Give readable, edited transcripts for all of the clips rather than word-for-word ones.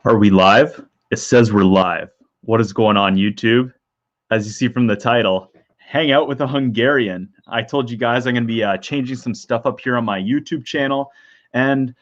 Are we live? It says we're live. What is going on, YouTube? As you see from the title, Hang Out with a Hungarian. I told you guys I'm going to be changing some stuff up here on my YouTube channel. And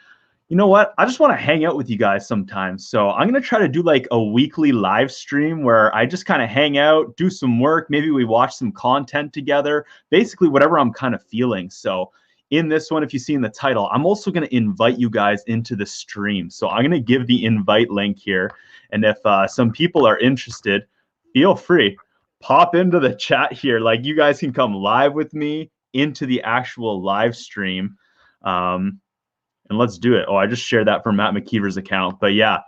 you know what? I just want to hang out with you guys sometimes. So I'm going to try to do like a weekly live stream where I just kind of hang out, do some work. Maybe we watch some content together, basically whatever I'm kind of feeling. So in this one, if you see in the title, I'm also going to invite you guys into the stream. So I'm going to give the invite link here. And if some people are interested, feel free, pop into the chat here. Like you guys can come live with me into the actual live stream. And let's do it. Oh, I just shared that from Matt McKeever's account. But yeah,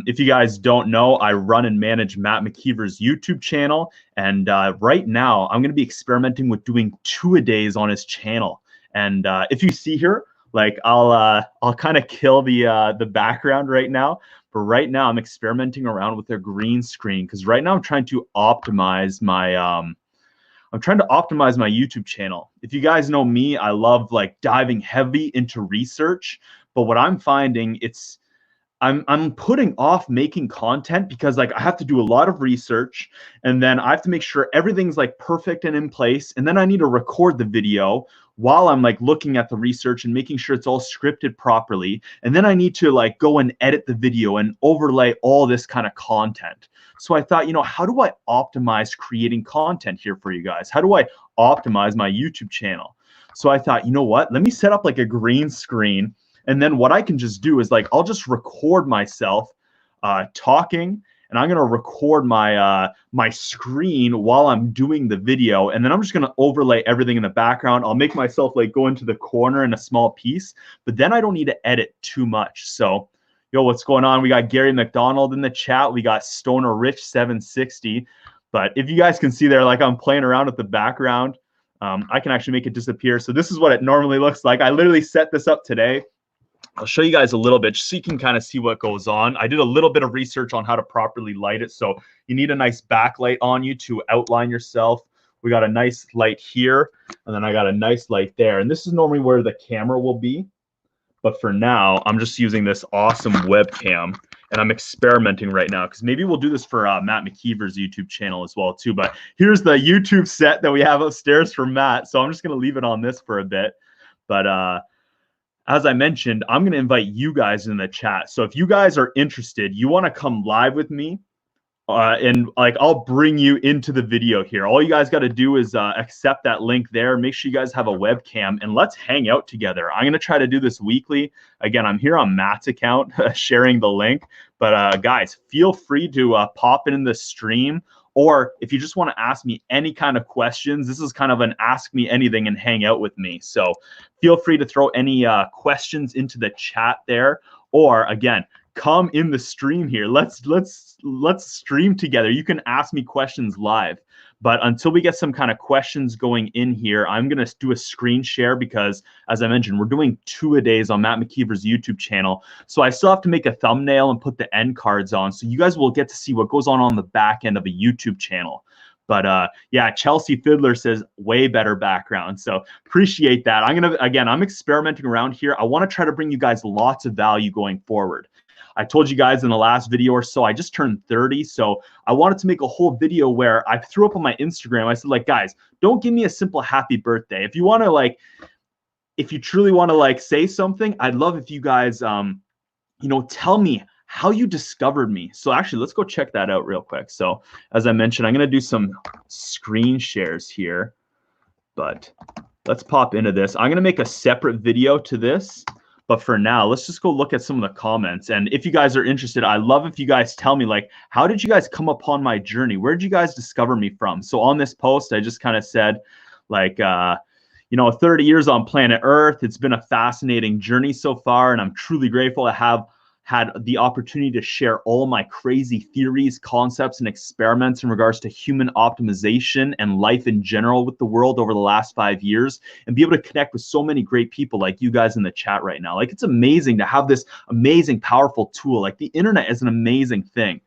if you guys don't know, I run and manage Matt McKeever's YouTube channel. And right now, I'm going to be experimenting with doing 2-a-days on his channel. And if you see here, like I'll kind of kill the background right now. But right now, I'm experimenting around with a green screen because right now I'm trying to optimize my YouTube channel. If you guys know me, I love like diving heavy into research, but what I'm finding I'm putting off making content because like I have to do a lot of research and then I have to make sure everything's like perfect and in place, and then I need to record the video while I'm like looking at the research and making sure it's all scripted properly, and then I need to like go and edit the video and overlay all this kind of content. So I thought, how do I optimize creating content here for you guys? How do I optimize my YouTube channel? So I thought, you know what? Let me set up like a green screen, and then what I can just do is like I'll just record myself talking, and I'm gonna record my screen while I'm doing the video, and then I'm just gonna overlay everything in the background. I'll make myself like go into the corner in a small piece, but then I don't need to edit too much. So, yo, what's going on? We got Gary McDonald in the chat. We got Stoner Rich 760. But if you guys can see there, like I'm playing around with the background, I can actually make it disappear. So this is what it normally looks like. I literally set this up today. I'll show you guys a little bit just so you can kind of see what goes on. I did a little bit of research on how to properly light it. So you need a nice backlight on you to outline yourself. We got a nice light here, and then I got a nice light there. And this is normally where the camera will be. But for now, I'm just using this awesome webcam, and I'm experimenting right now because maybe we'll do this for Matt McKeever's YouTube channel as well too. But here's the YouTube set that we have upstairs for Matt. So I'm just going to leave it on this for a bit. But as I mentioned, I'm going to invite you guys in the chat. So if you guys are interested, you want to come live with me, and like I'll bring you into the video here. All you guys got to do is accept that link there. Make sure you guys have a webcam, and let's hang out together. I'm going to try to do this weekly. Again, I'm here on Matt's account sharing the link. But guys, feel free to pop in the stream. Or if you just want to ask me any kind of questions, this is kind of an ask me anything and hang out with me. So feel free to throw any questions into the chat there. Or again, come in the stream here. Let's stream together. You can ask me questions live. But until we get some kind of questions going in here, I'm going to do a screen share because, as I mentioned, we're doing 2-a-days on Matt McKeever's YouTube channel. So I still have to make a thumbnail and put the end cards on. So you guys will get to see what goes on the back end of a YouTube channel. But yeah, Chelsea Fiddler says way better background. So appreciate that. I'm experimenting around here. I want to try to bring you guys lots of value going forward. I told you guys in the last video or so, I just turned 30. So I wanted to make a whole video where I threw up on my Instagram. I said, like, guys, don't give me a simple happy birthday. If you want to like, if you truly want to like say something, I'd love if you guys, tell me how you discovered me. So actually, let's go check that out real quick. So as I mentioned, I'm going to do some screen shares here, but let's pop into this. I'm going to make a separate video to this. But for now, let's just go look at some of the comments. And if you guys are interested, I love if you guys tell me, like, how did you guys come upon my journey? Where did you guys discover me from? So on this post, I just kind of said, like, 30 years on planet Earth. It's been a fascinating journey so far, and I'm truly grateful to have had the opportunity to share all my crazy theories, concepts, and experiments in regards to human optimization and life in general with the world over the last 5 years, and be able to connect with so many great people like you guys in the chat right now. Like, it's amazing to have this amazing, powerful tool. Like, the internet is an amazing thing.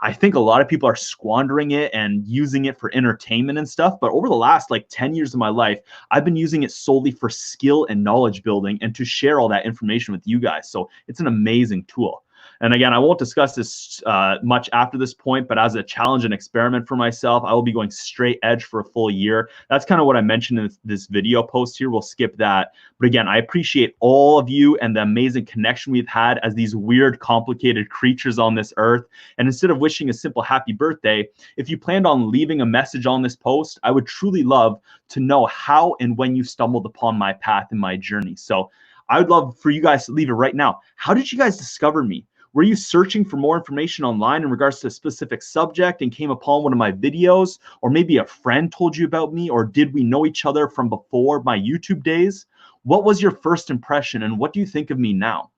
I think a lot of people are squandering it and using it for entertainment and stuff. But over the last like 10 years of my life, I've been using it solely for skill and knowledge building and to share all that information with you guys. So it's an amazing tool. And again, I won't discuss this much after this point, but as a challenge and experiment for myself, I will be going straight edge for a full year. That's kind of what I mentioned in this video post here. We'll skip that. But again, I appreciate all of you and the amazing connection we've had as these weird, complicated creatures on this earth. And instead of wishing a simple happy birthday, if you planned on leaving a message on this post, I would truly love to know how and when you stumbled upon my path and my journey. So I would love for you guys to leave it right now. How did you guys discover me? Were you searching for more information online in regards to a specific subject and came upon one of my videos? Or maybe a friend told you about me? Or did we know each other from before my YouTube days? What was your first impression and what do you think of me now?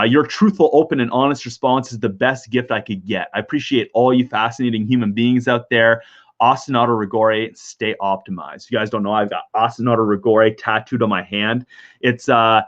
Your truthful, open, and honest response is the best gift I could get. I appreciate all you fascinating human beings out there. Ostinato rigore, stay optimized. If you guys don't know, I've got ostinato rigore tattooed on my hand. It's a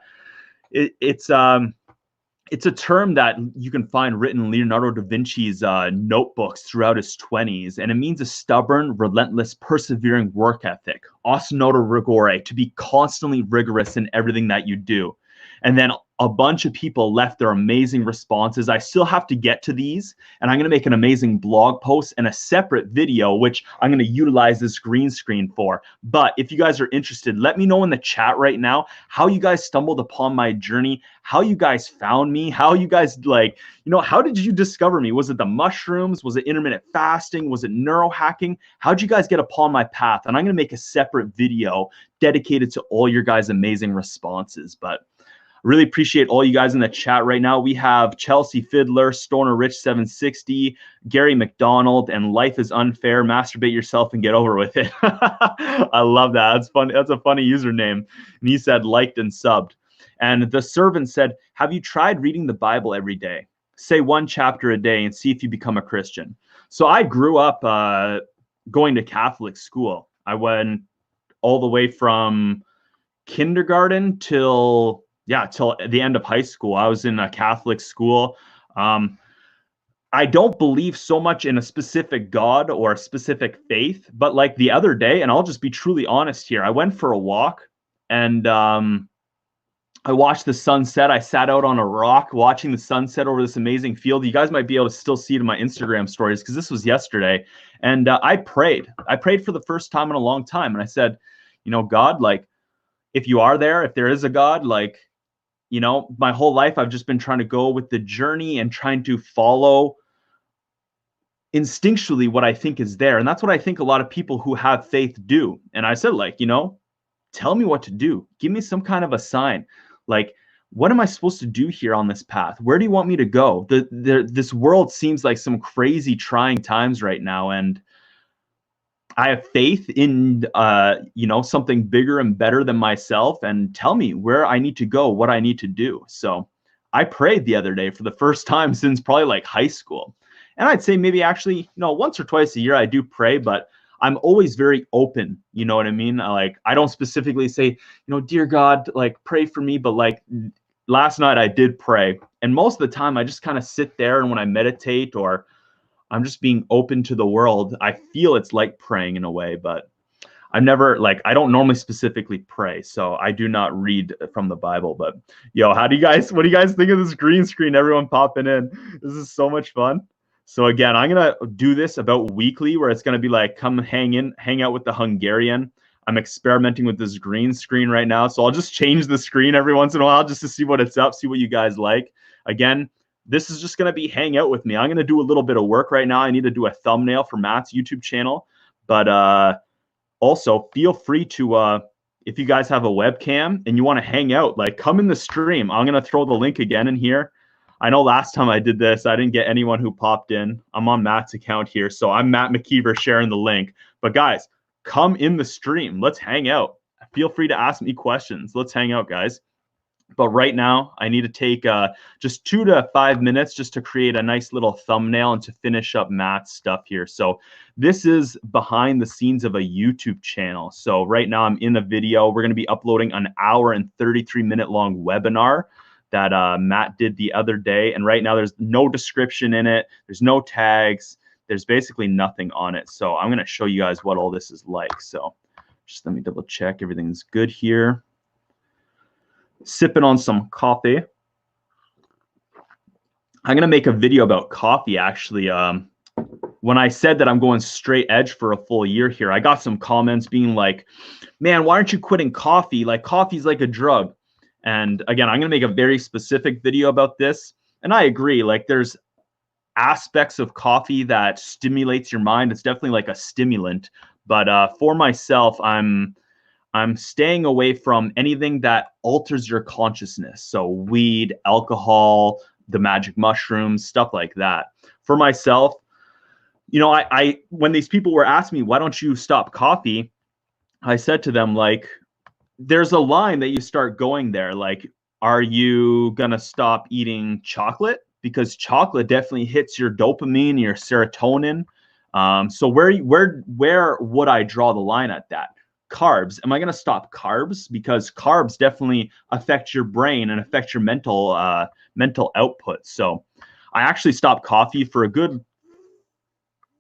term that you can find written in Leonardo da Vinci's notebooks throughout his 20s, and it means a stubborn, relentless, persevering work ethic. Ostinato rigore, to be constantly rigorous in everything that you do. And then a bunch of people left their amazing responses. I still have to get to these, and I'm going to make an amazing blog post and a separate video, which I'm going to utilize this green screen for. But if you guys are interested, let me know in the chat right now how you guys stumbled upon my journey, how you guys found me, how you guys how did you discover me? Was it the mushrooms? Was it intermittent fasting? Was it neurohacking? How'd you guys get upon my path? And I'm going to make a separate video dedicated to all your guys' amazing responses. But really appreciate all you guys in the chat right now. We have Chelsea Fiddler, Stoner Rich 760, Gary McDonald, and Life is Unfair. Masturbate yourself and get over with it. I love that. That's funny. That's a funny username. And he said liked and subbed. And the servant said, have you tried reading the Bible every day? Say one chapter a day and see if you become a Christian. So I grew up going to Catholic school. I went all the way from kindergarten till the end of high school. I was in a Catholic school. I don't believe so much in a specific God or a specific faith, but like the other day, and I'll just be truly honest here, I went for a walk and I watched the sunset. I sat out on a rock watching the sunset over this amazing field. You guys might be able to still see it in my Instagram stories because this was yesterday. And I prayed. I prayed for the first time in a long time. And I said, God, like, if you are there, if there is a God, like, my whole life I've just been trying to go with the journey and trying to follow instinctually what I think is there. And that's what I think a lot of people who have faith do. And I said, like, tell me what to do. Give me some kind of a sign. Like, what am I supposed to do here on this path? Where do you want me to go? This world seems like some crazy trying times right now. And I have faith in, something bigger and better than myself, and tell me where I need to go, what I need to do. So I prayed the other day for the first time since probably like high school. And I'd say maybe actually, once or twice a year I do pray, but I'm always very open. You know what I mean? I don't specifically say, dear God, like pray for me, but like last night I did pray. And most of the time I just kind of sit there, and when I meditate or I'm just being open to the world, I feel it's like praying in a way, but I don't normally specifically pray, so I do not read from the Bible. But what do you guys think of this green screen? Everyone popping in. This is so much fun. So again, I'm going to do this about weekly, where it's going to be like, come hang out with the Hungarian. I'm experimenting with this green screen right now, so I'll just change the screen every once in a while just to see what it's up, see what you guys like. Again, this is just going to be hang out with me. I'm going to do a little bit of work right now. I need to do a thumbnail for Matt's YouTube channel. But also feel free to, if you guys have a webcam and you want to hang out, like come in the stream. I'm going to throw the link again in here. I know last time I did this, I didn't get anyone who popped in. I'm on Matt's account here. So I'm Matt McKeever sharing the link. But guys, come in the stream. Let's hang out. Feel free to ask me questions. Let's hang out, guys. But right now, I need to take just 2 to 5 minutes just to create a nice little thumbnail and to finish up Matt's stuff here. So this is behind the scenes of a YouTube channel. So right now I'm in a video. We're going to be uploading an hour and 33-minute long webinar that Matt did the other day. And right now there's no description in it. There's no tags. There's basically nothing on it. So I'm going to show you guys what all this is like. So just let me double check everything's good here. Sipping on some coffee. I'm gonna make a video about coffee actually. When I said that I'm going straight edge for a full year here, I got some comments being like, man, why aren't you quitting coffee? Like coffee's like a drug. And again, I'm gonna make a very specific video about this. And I agree, like there's aspects of coffee that stimulates your mind. It's definitely like a stimulant. But for myself, I'm staying away from anything that alters your consciousness. So weed, alcohol, the magic mushrooms, stuff like that. For myself, you know, I when these people were asking me, why don't you stop coffee? I said to them, like, there's a line that you start going there. Like, are you gonna stop eating chocolate? Because chocolate definitely hits your dopamine, your serotonin. So where would I draw the line at that? Carbs. Am I gonna stop carbs? Because carbs definitely affect your brain and affect your mental output. So I actually stopped coffee for a good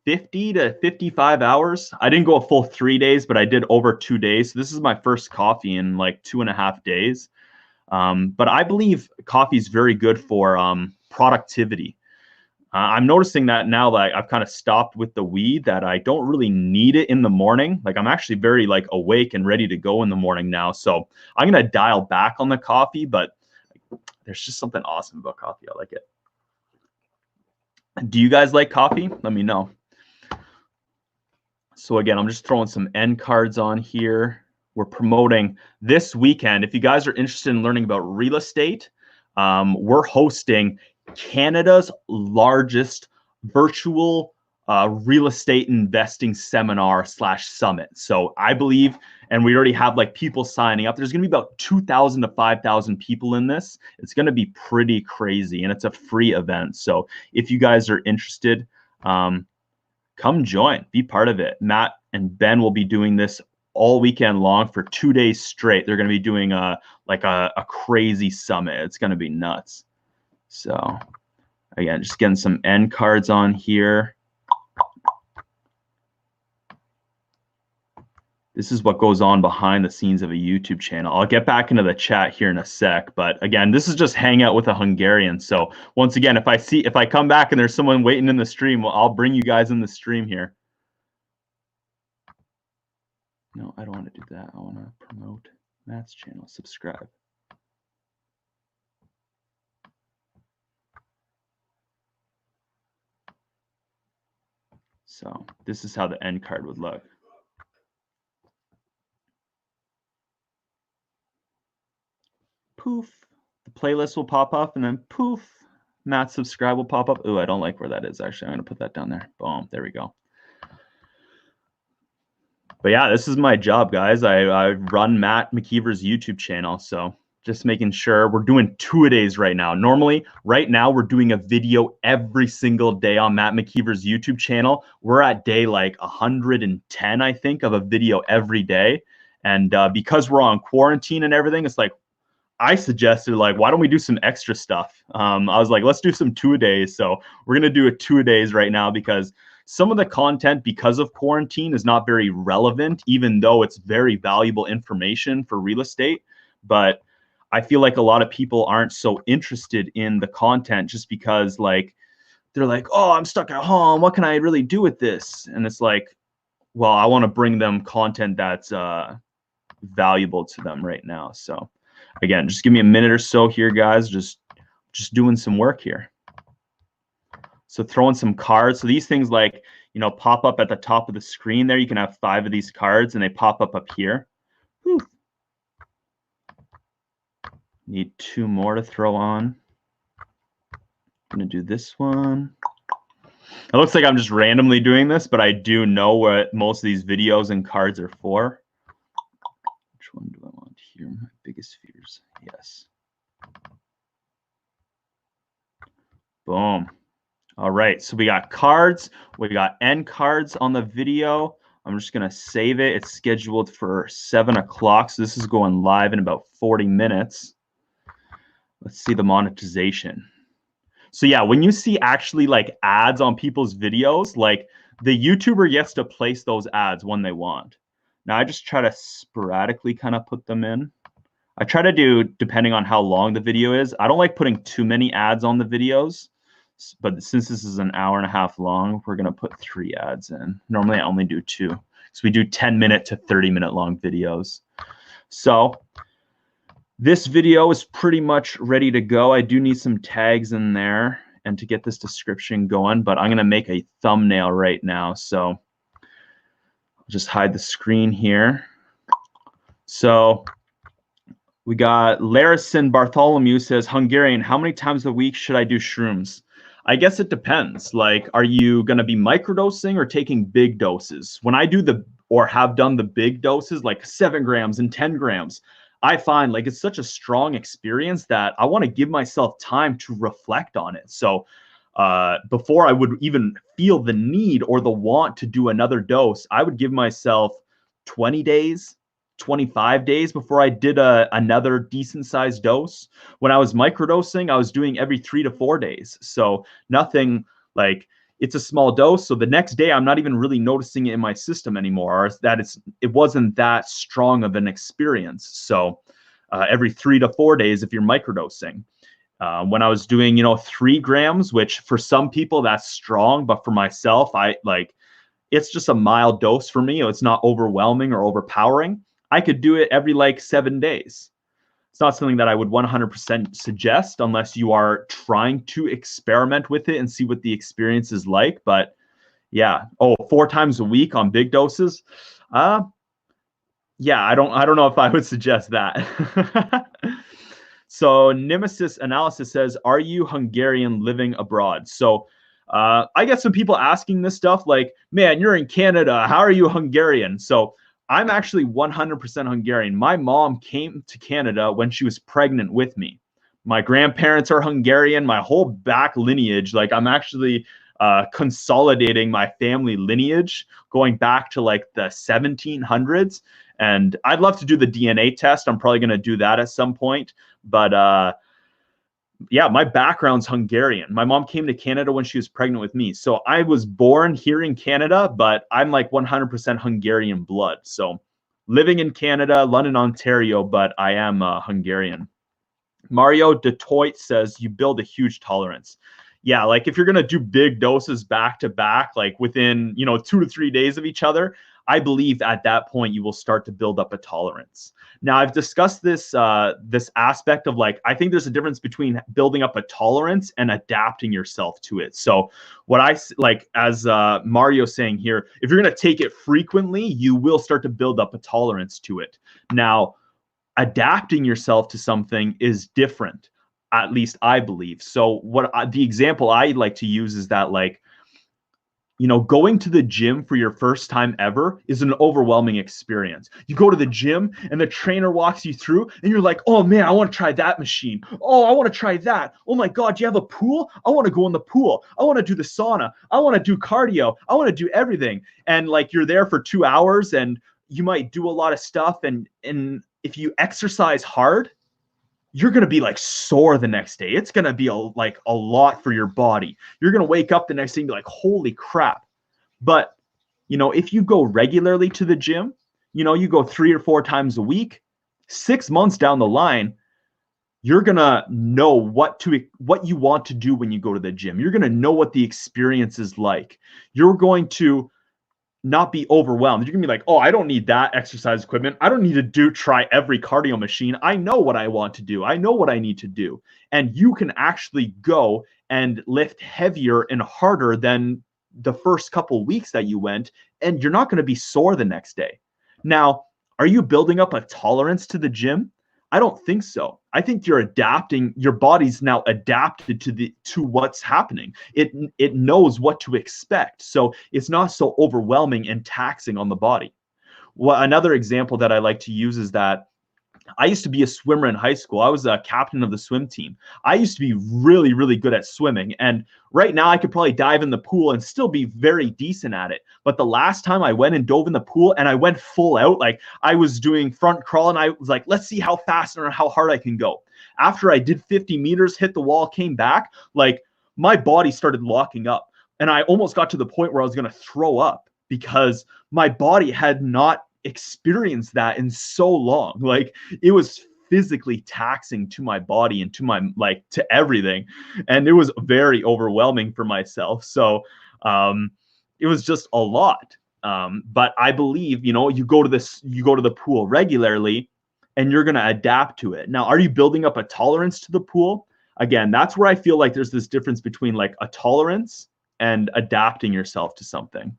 50 to 55 hours. I didn't go a full 3 days, but I did over 2 days. So this is my first coffee in like 2.5 days. But I believe coffee is very good for productivity. I'm noticing that now that I've kind of stopped with the weed, that I don't really need it in the morning. Like I'm actually very like awake and ready to go in the morning now. So I'm gonna dial back on the coffee, but there's just something awesome about coffee. I like it. Do you guys like coffee? Let me know. So again, I'm just throwing some end cards on here. We're promoting this weekend. If you guys are interested in learning about real estate, we're hosting Canada's largest virtual real estate investing seminar / summit. So I believe, and we already have like people signing up. There's going to be about 2,000 to 5,000 people in this. It's going to be pretty crazy, and it's a free event. So if you guys are interested, come join, be part of it. Matt and Ben will be doing this all weekend long for 2 days straight. They're going to be doing a crazy summit. It's going to be nuts. So again, just getting some end cards on here. This is what goes on behind the scenes of a YouTube channel. I'll get back into the chat here in a sec, but again, this is just Hangout with a Hungarian. So once again, if I come back and there's someone waiting in the stream, well, I'll bring you guys in the stream here. No, I don't want to do that. I want to promote Matt's channel. Subscribe. So this is how the end card would look. Poof, the playlist will pop up, and then poof, Matt subscribe will pop up. Ooh, I don't like where that is, actually. I'm going to put that down there. Boom, there we go. But yeah, this is my job, guys. I run Matt McKeever's YouTube channel, so just making sure. We're doing 2-a-days right now. Normally, right now, we're doing a video every single day on Matt McKeever's YouTube channel. We're at day like 110, I think, of a video every day. And because we're on quarantine and everything, it's like, I suggested, like, why don't we do some extra stuff? I was like, let's do some 2-a-days. So we're going to do a 2-a-days right now because some of the content, because of quarantine, is not very relevant, even though it's very valuable information for real estate. But I feel like a lot of people aren't so interested in the content just because, like, they're like, oh, I'm stuck at home. What can I really do with this? And it's like, well, I want to bring them content that's valuable to them right now. So again, just give me a minute or so here, guys. Just doing some work here. So throwing some cards. So these things, like, you know, pop up at the top of the screen there. You can have 5 of these cards and they pop up here. Whew. Need 2 more to throw on. I'm going to do this one. It looks like I'm just randomly doing this, but I do know what most of these videos and cards are for. Which one do I want here? My biggest fears. Yes. Boom. All right. So we got cards. We got end cards on the video. I'm just going to save it. It's scheduled for 7 o'clock. So this is going live in about 40 minutes. Let's see the monetization. So yeah, when you see actually like ads on people's videos, like the YouTuber gets to place those ads when they want. Now I just try to sporadically kind of put them in. I try to do, depending on how long the video is. I don't like putting too many ads on the videos. But since this is an hour and a half long, we're going to put 3 ads in. Normally I only do 2. So we do 10-minute to 30-minute long videos. So this video is pretty much ready to go. I do need some tags in there and to get this description going, but I'm going to make a thumbnail right now. So I'll just hide the screen here. So we got Larison Bartholomew says, Hungarian, how many times a week should I do shrooms? I guess it depends. Like, are you going to be microdosing or taking big doses? When I do or have done the big doses, like 7 grams and 10 grams, I find like it's such a strong experience that I want to give myself time to reflect on it. So before I would even feel the need or the want to do another dose, I would give myself 20 days, 25 days before I did another decent sized dose. When I was microdosing, I was doing every 3 to 4 days. So nothing like, it's a small dose. So the next day, I'm not even really noticing it in my system anymore, or that it wasn't that strong of an experience. So every 3 to 4 days, if you're microdosing. When I was doing, 3 grams, which for some people that's strong, but for myself, it's just a mild dose for me. It's not overwhelming or overpowering. I could do it every 7 days. It's not something that I would 100% suggest unless you are trying to experiment with it and see what the experience is like. But yeah, 4 times a week on big doses. Yeah, I don't know if I would suggest that. So Nemesis Analysis says, are you Hungarian living abroad? So I get some people asking this stuff like, man, you're in Canada. How are you Hungarian? So I'm actually 100% Hungarian. My mom came to Canada when she was pregnant with me. My grandparents are Hungarian. My whole back lineage, like I'm actually consolidating my family lineage going back to like the 1700s. And I'd love to do the DNA test. I'm probably going to do that at some point. But yeah, my background's Hungarian. My mom came to Canada when she was pregnant with me. So I was born here in Canada, but I'm like 100% Hungarian blood. So living in Canada, London, Ontario, but I am Hungarian. Mario Detroit says you build a huge tolerance. Yeah, like if you're going to do big doses back to back, like within, 2 to 3 days of each other, I believe at that point you will start to build up a tolerance. Now, I've discussed this this aspect of like, I think there's a difference between building up a tolerance and adapting yourself to it. So what I like, as Mario's saying here, if you're going to take it frequently, you will start to build up a tolerance to it. Now, adapting yourself to something is different, at least I believe. So the example I like to use is that like, going to the gym for your first time ever is an overwhelming experience. You go to the gym and the trainer walks you through and you're like, oh man, I want to try that machine. Oh, I want to try that. Oh my God, do you have a pool? I want to go in the pool. I want to do the sauna. I want to do cardio. I want to do everything. And like you're there for 2 hours and you might do a lot of stuff. And if you exercise hard, you're going to be like sore the next day. It's going to be a lot for your body. You're going to wake up the next day and be like, holy crap. But, if you go regularly to the gym, you go 3 or 4 times a week, 6 months down the line, you're going to know what you want to do when you go to the gym. You're going to know what the experience is like. You're going to not be overwhelmed. You're gonna be like, oh, I don't need that exercise equipment. I don't need to try every cardio machine. I know what I want to do. I know what I need to do. And you can actually go and lift heavier and harder than the first couple weeks that you went, and you're not going to be sore the next day. Now, are you building up a tolerance to the gym? I don't think so. I think you're adapting. Your body's now adapted to what's happening. It knows what to expect. So it's not so overwhelming and taxing on the body. Well, another example that I like to use is that I used to be a swimmer in high school. I was a captain of the swim team. I used to be really, really good at swimming. And right now I could probably dive in the pool and still be very decent at it. But the last time I went and dove in the pool and I went full out, like I was doing front crawl and I was like, let's see how fast or how hard I can go. After I did 50 meters, hit the wall, came back, like my body started locking up. And I almost got to the point where I was going to throw up because my body had not experienced that in so long. Like it was physically taxing to my body and to my to everything, and it was very overwhelming for myself. So it was just a lot. But I believe, you go to the pool regularly, and you're going to adapt to it. Now, are you building up a tolerance to the pool? Again, that's where I feel like there's this difference between like a tolerance and adapting yourself to something.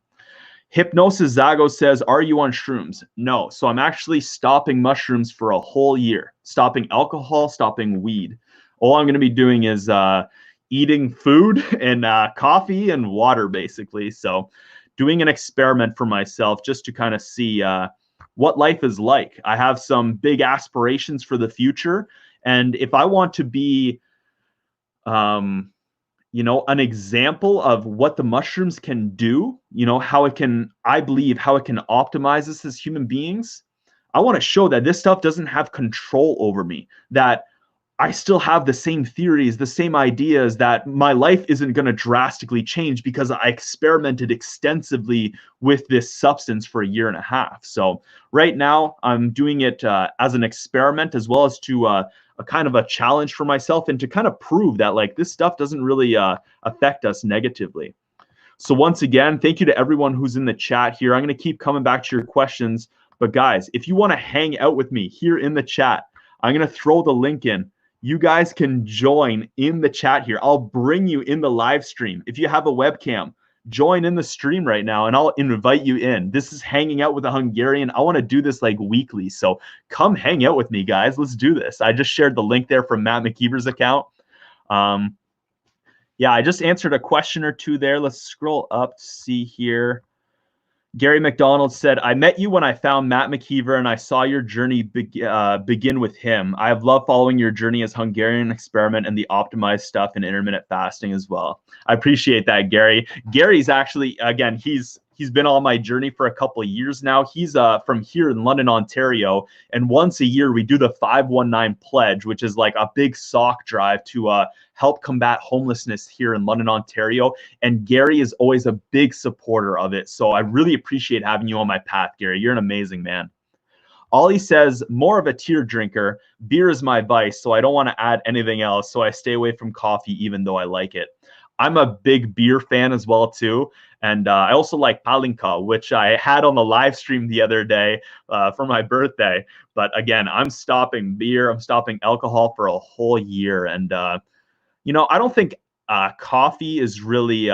Hypnosis Zago says, are you on shrooms? No. So I'm actually stopping mushrooms for a whole year, stopping alcohol, stopping weed. All I'm going to be doing is eating food and coffee and water, basically. So doing an experiment for myself just to kind of see what life is like. I have some big aspirations for the future. And if I want to be an example of what the mushrooms can do, I believe how it can optimize us as human beings. I want to show that this stuff doesn't have control over me, that I still have the same theories, the same ideas, that my life isn't going to drastically change because I experimented extensively with this substance for a year and a half. So right now I'm doing it as an experiment, as well as to a kind of a challenge for myself, and to kind of prove that like this stuff doesn't really affect us negatively. So once again, thank you to everyone who's in the chat here. I'm going to keep coming back to your questions. But guys, if you want to hang out with me here in the chat, I'm going to throw the link in. You guys can join in the chat here. I'll bring you in the live stream. If you have a webcam, join in the stream right now and I'll invite you in. This is Hanging Out with a Hungarian. I want to do this like weekly. So come hang out with me, guys. Let's do this. I just shared the link there from Matt McKeever's account. Yeah, I just answered a question or two there. Let's scroll up to see here. Gary McDonald said, I met you when I found Matt McKeever and I saw your journey begin with him. I have loved following your journey as Hungarian experiment and the optimized stuff and intermittent fasting as well. I appreciate that, Gary. Gary's actually, again, he's been on my journey for a couple of years now. He's from here in London, Ontario. And once a year, we do the 519 Pledge, which is like a big sock drive to help combat homelessness here in London, Ontario. And Gary is always a big supporter of it. So I really appreciate having you on my path, Gary. You're an amazing man. Ollie says, more of a tear drinker. Beer is my vice, so I don't want to add anything else. So I stay away from coffee, even though I like it. I'm a big beer fan as well, too. And I also like palinka, which I had on the live stream the other day for my birthday. But again, I'm stopping beer. I'm stopping alcohol for a whole year. And, I don't think coffee is really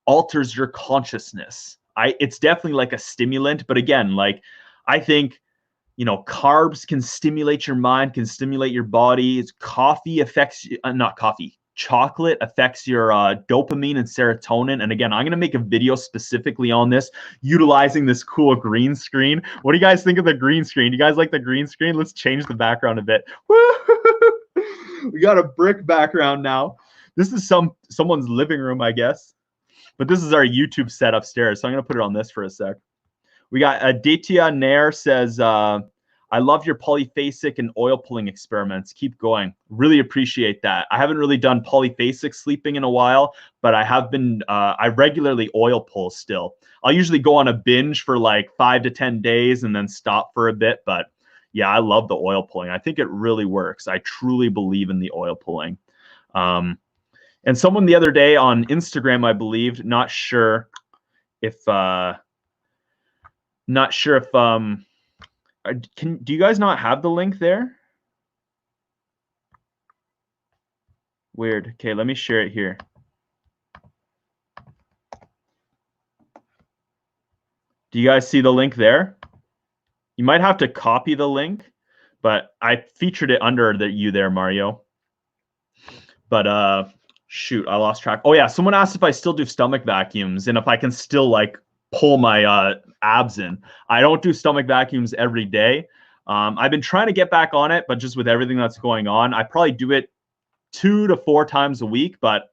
alters your consciousness. It's definitely like a stimulant. But again, like I think, carbs can stimulate your mind, can stimulate your body. Coffee affects, not coffee. Chocolate affects your dopamine and serotonin. And again, I'm going to make a video specifically on this, utilizing this cool green screen. What do you guys think of the green screen? Do you guys like the green screen? Let's change the background a bit. We got a brick background now. This is someone's living room, I guess. But this is our YouTube set upstairs. So I'm going to put it on this for a sec. We got Aditya Nair says, I love your polyphasic and oil pulling experiments. Keep going. Really appreciate that. I haven't really done polyphasic sleeping in a while, but I have been, I regularly oil pull still. I'll usually go on a binge for like 5 to 10 days and then stop for a bit. But yeah, I love the oil pulling. I think it really works. I truly believe in the oil pulling. And someone the other day on Instagram, I believe, not sure if do you guys not have the link there? Weird. Okay, let me share it here. Do you guys see the link there? You might have to copy the link, but I featured it under you there, Mario. But shoot, I lost track. Oh yeah, someone asked if I still do stomach vacuums and if I can still like pull my abs in. I don't do stomach vacuums every day. I've been trying to get back on it, but just with everything that's going on, I probably do it 2 to 4 times a week. But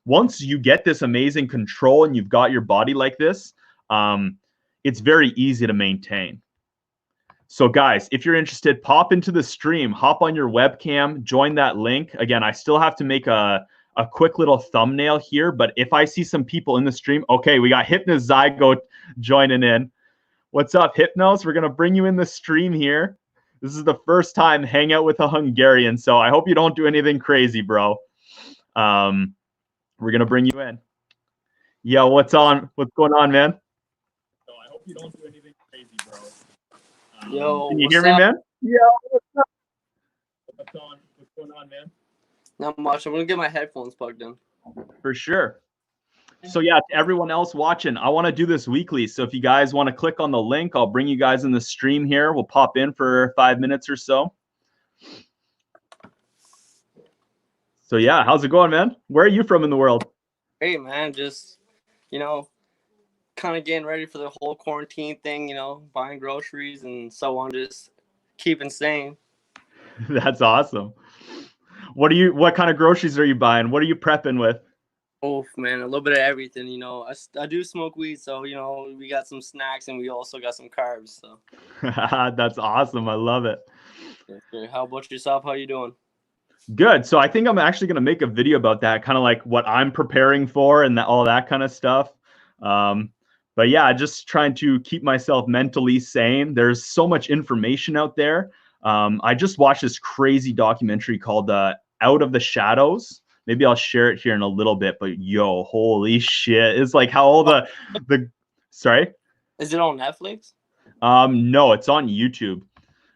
once you get this amazing control and you've got your body like this, it's very easy to maintain. So guys, if you're interested, pop into the stream, hop on your webcam, join that link. Again, I still have to make a quick little thumbnail here, but if I see some people in the stream, okay, we got Hypnos Zygote joining in. What's up, Hypnos? We're going to bring you in the stream here. This is the first time Hangout with a Hungarian, so I hope you don't do anything crazy, bro. We're gonna bring you in. Yo, what's on? What's going on, man? So I hope you don't do anything crazy, bro. Yo, Can you what's hear me, up? man? Yeah. What's on? What's going on, man? Not much. I'm gonna get my headphones plugged in. For sure. So yeah, to everyone else watching, I want to do this weekly. So if you guys want to click on the link, I'll bring you guys in the stream here. We'll pop in for 5 minutes or so. So yeah, how's it going, man? Where are you from in the world? Hey, man, just kind of getting ready for the whole quarantine thing. Buying groceries and so on. Just keeping sane. That's awesome. What kind of groceries are you buying? What are you prepping with? Oh man, a little bit of everything. I do smoke weed, so we got some snacks and we also got some carbs. So That's awesome. I love it. okay. How about yourself? How you doing? Good. So I think I'm actually going to make a video about that, kind of like what I'm preparing for and all that kind of stuff. But yeah, just trying to keep myself mentally sane. There's so much information out there. I just watched this crazy documentary called Out of the Shadows. Maybe I'll share it here in a little bit, but yo, holy shit. It's like how all the sorry? Is it on Netflix? No, it's on YouTube.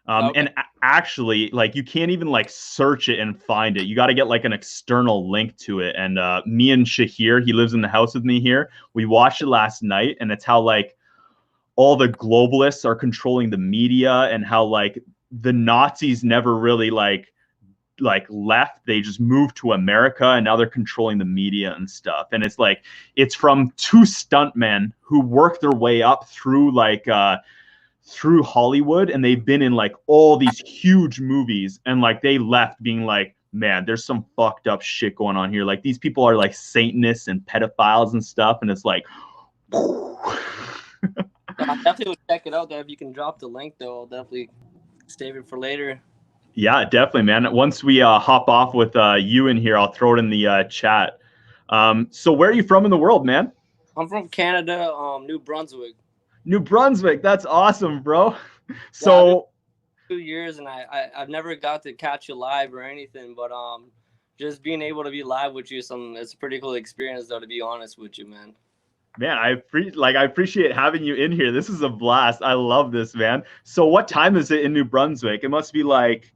Okay. And actually, like, you can't even like search it and find it. You got to get like an external link to it. And me and Shahir, he lives in the house with me here. We watched it last night, and it's how like all the globalists are controlling the media, and how like the Nazis never really like left. They just moved to America, and now they're controlling the media and stuff. And it's like it's from two stuntmen who work their way up through through Hollywood, and they've been in like all these huge movies, and like they left being like, man, there's some fucked up shit going on here. Like these people are like Satanists and pedophiles and stuff, and it's like I definitely would check it out. There, if you can drop the link, though, I'll definitely save it for later. Yeah, definitely, man. Once we hop off with you in here, I'll throw it in the chat. So where are you from in the world, man? I'm from Canada, New Brunswick. New Brunswick. That's awesome, bro. Yeah, I've been So 2 years, and I've never got to catch you live or anything, but just being able to be live with you, it's a pretty cool experience, though, to be honest with you, man. man, I appreciate having you in here. This is a blast. I love this, man. So what time is it in New Brunswick? It must be like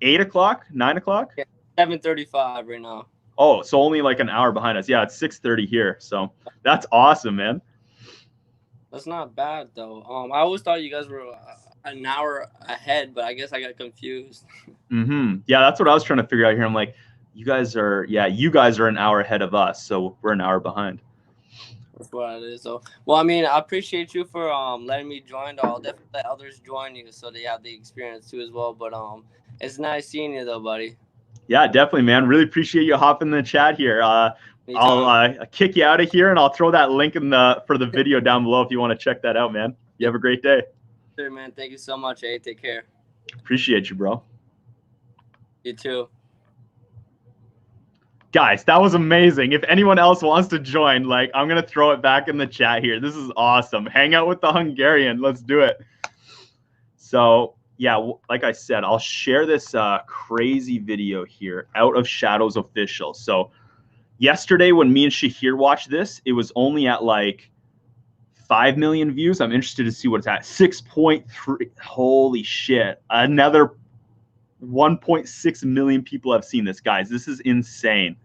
8 o'clock, 9 o'clock. Yeah, 7:35 right now. Oh, so only like an hour behind us. Yeah, it's 6:30 here. So that's awesome, man. That's not bad, though. I always thought you guys were an hour ahead, but I guess I got confused. Yeah, that's what I was trying to figure out here. I'm like, you guys are an hour ahead of us, so we're an hour behind. That's what it is. So, well, I mean, I appreciate you for letting me join. I'll definitely let others join you so they have the experience too as well. But it's nice seeing you, though, buddy. Yeah, definitely, man. Really appreciate you hopping in the chat here. I'll kick you out of here, and I'll throw that link for the video down below if you want to check that out, man. You have a great day. Sure, man. Thank you so much, eh? Take care. Appreciate you, bro. You too. Guys, that was amazing. If anyone else wants to join, like, I'm going to throw it back in the chat here. This is awesome. Hang out with the Hungarian. Let's do it. So, yeah, like I said, I'll share this crazy video here, Out of Shadows Official. So, yesterday when me and Shahir watched this, it was only at like 5 million views. I'm interested to see what it's at. 6.3. Holy shit. Another 1.6 million people have seen this, guys. This is insane.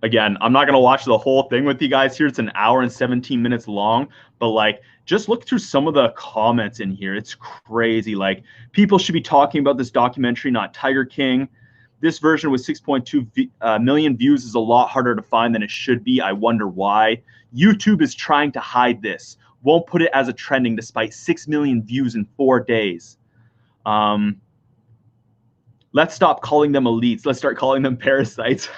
Again, I'm not going to watch the whole thing with you guys here. It's an hour and 17 minutes long, but like, just look through some of the comments in here. It's crazy. Like, people should be talking about this documentary, not Tiger King. This version with 6.2 million views is a lot harder to find than it should be. I wonder why. YouTube is trying to hide this. Won't put it as a trending despite 6 million views in 4 days. Let's stop calling them elites. Let's start calling them parasites.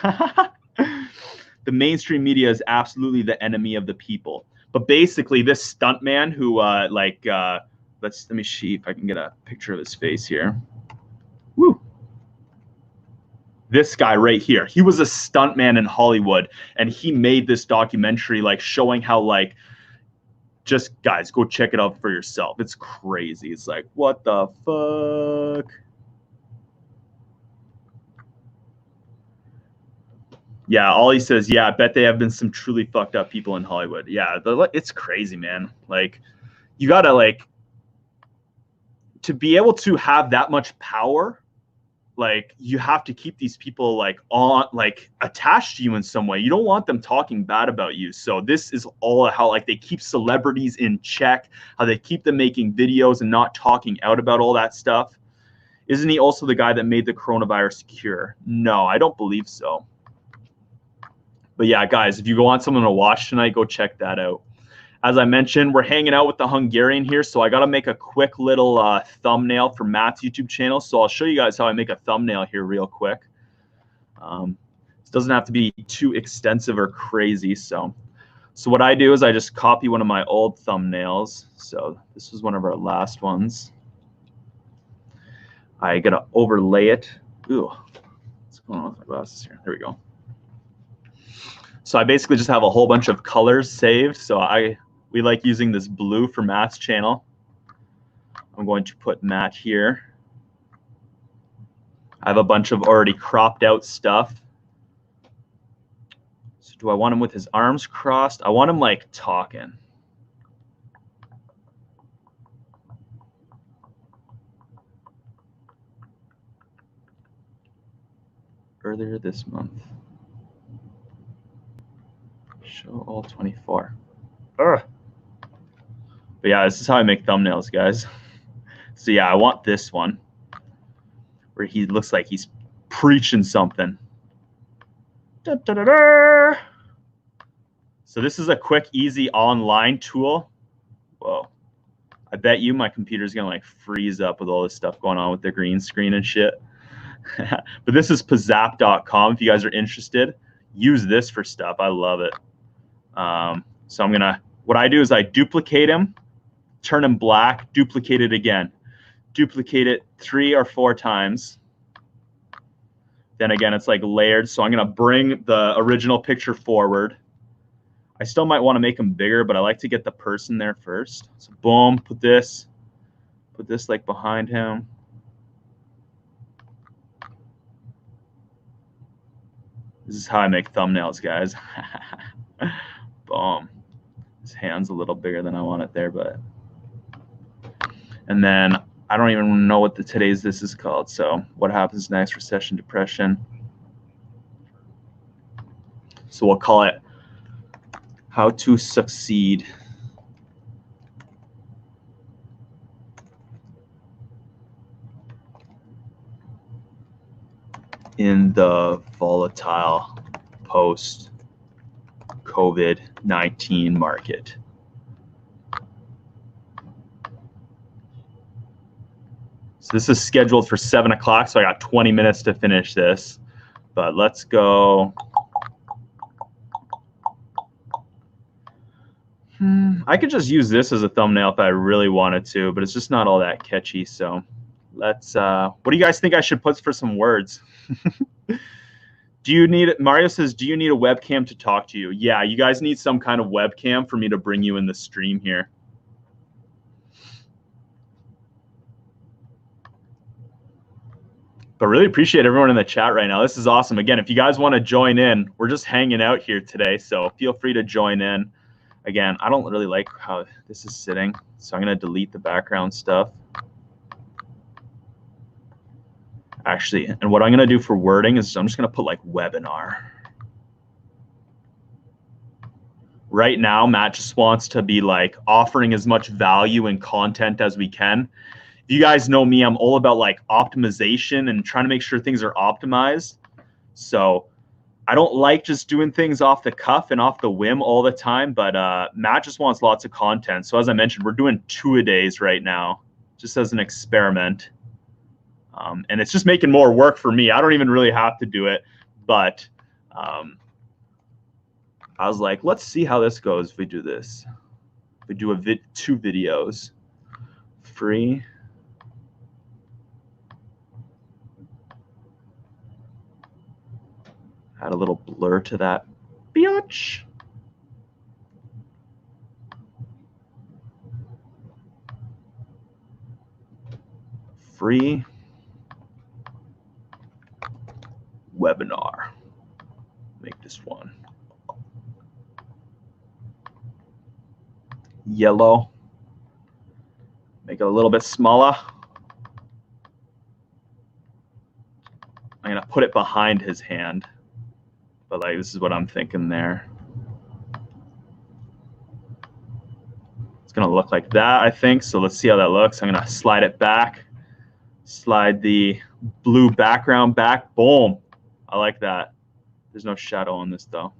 The mainstream media is absolutely the enemy of the people. But basically, this stuntman who, let me see if I can get a picture of his face here. Woo. This guy right here, he was a stuntman in Hollywood, and he made this documentary like showing how like, just guys, go check it out for yourself. It's crazy. It's like, what the fuck? Yeah, Ollie says, yeah, I bet they have been some truly fucked up people in Hollywood. Yeah, it's crazy, man. Like, you gotta like, to be able to have that much power, like you have to keep these people like on, like attached to you in some way. You don't want them talking bad about you. So this is all how like they keep celebrities in check, how they keep them making videos and not talking out about all that stuff. Isn't he also the guy that made the coronavirus cure? No, I don't believe so. But yeah, guys, if you want something to watch tonight, go check that out. As I mentioned, we're hanging out with the Hungarian here, so I got to make a quick little thumbnail for Matt's YouTube channel. So I'll show you guys how I make a thumbnail here real quick. It doesn't have to be too extensive or crazy. So what I do is I just copy one of my old thumbnails. So this was one of our last ones. I got to overlay it. Ooh, what's going on with my glasses here? There we go. So I basically just have a whole bunch of colors saved. So we like using this blue for Matt's channel. I'm going to put Matt here. I have a bunch of already cropped out stuff. So do I want him with his arms crossed? I want him like talking. Earlier this month. Show all 24. Ugh. But yeah, this is how I make thumbnails, guys. So yeah, I want this one where he looks like he's preaching something. Da, da, da, da. So this is a quick, easy online tool. Whoa. I bet you my computer's going to like freeze up with all this stuff going on with the green screen and shit. But this is pizzap.com. If you guys are interested, use this for stuff. I love it. So what I do is I duplicate him, turn him black, duplicate it again. Duplicate it 3 or 4 times. Then again, it's like layered. So I'm going to bring the original picture forward. I still might want to make them bigger, but I like to get the person there first. So boom, put this like behind him. This is how I make thumbnails, guys. Boom. His hand's a little bigger than I want it there, but. And then I don't even know what this is called. So what happens next? Recession, depression. So we'll call it How to Succeed in the Volatile Post-COVID-19 Market. So this is scheduled for 7 o'clock, so I got 20 minutes to finish this. But let's go. I could just use this as a thumbnail if I really wanted to, but it's just not all that catchy. So let's, what do you guys think I should put for some words? Mario says, do you need a webcam to talk to you? Yeah, you guys need some kind of webcam for me to bring you in the stream here. But really appreciate everyone in the chat right now. This is awesome. Again, if you guys want to join in, we're just hanging out here today, so feel free to join in. Again, I don't really like how this is sitting, so I'm going to delete the background stuff. Actually, and what I'm going to do for wording is I'm just going to put like webinar. Right now, Matt just wants to be like offering as much value and content as we can. You guys know me, I'm all about like optimization and trying to make sure things are optimized. So I don't like just doing things off the cuff and off the whim all the time, but Matt just wants lots of content. So as I mentioned, we're doing 2-a-days right now, just as an experiment. And it's just making more work for me. I don't even really have to do it, but I was like, let's see how this goes if we do this. If we do 2 videos, free. Add a little blur to that. Biatch. Free webinar. Make this one yellow. Make it a little bit smaller. I'm gonna put it behind his hand, but like this is what I'm thinking there. It's gonna look like that, I think. So let's see how that looks. I'm gonna slide it back, slide the blue background back. Boom. I like that. There's no shadow on this though.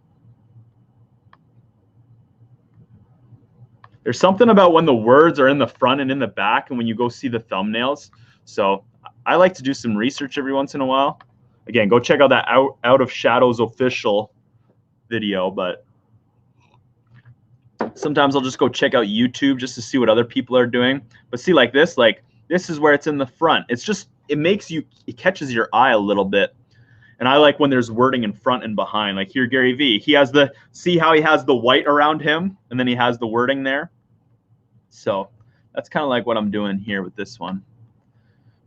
There's something about when the words are in the front and in the back and when you go see the thumbnails. So I like to do some research every once in a while. Again, go check out that Out of Shadows official video, but sometimes I'll just go check out YouTube just to see what other people are doing. But see, like this is where it's in the front. It's just, it catches your eye a little bit. And I like when there's wording in front and behind. Like here, Gary V, he has see how he has the white around him and then he has the wording there. So that's kind of like what I'm doing here with this one.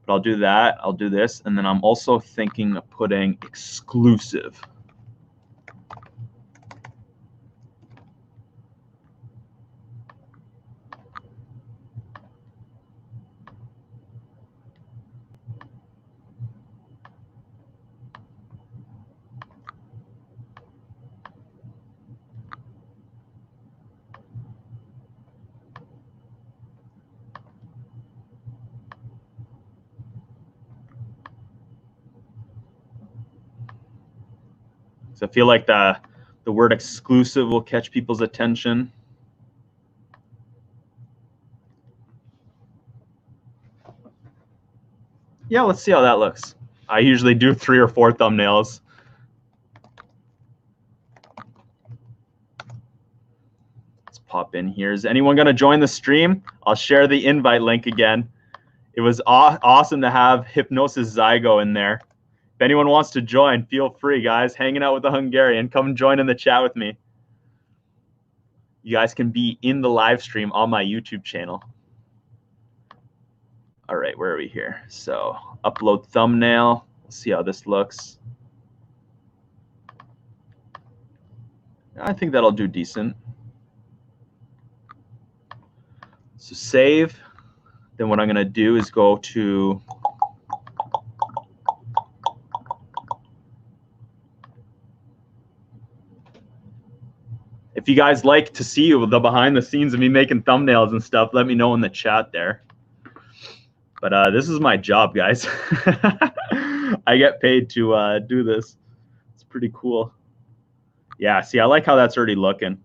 But I'll do that, I'll do this, and then I'm also thinking of putting exclusive. So I feel like the word exclusive will catch people's attention. Yeah, let's see how that looks. I usually do 3 or 4 thumbnails. Let's pop in here. Is anyone going to join the stream? I'll share the invite link again. It was awesome to have Hypnosis Zygo in there. If anyone wants to join, feel free, guys. Hanging out with the Hungarian. Come join in the chat with me. You guys can be in the live stream on my YouTube channel. All right, where are we here? So upload thumbnail. Let's see how this looks. I think that'll do decent. So save. Then what I'm going to do is go to if you guys like to see the behind the scenes of me making thumbnails and stuff, let me know in the chat there. But this is my job, guys. I get paid to do this. It's pretty cool. Yeah, see, I like how that's already looking.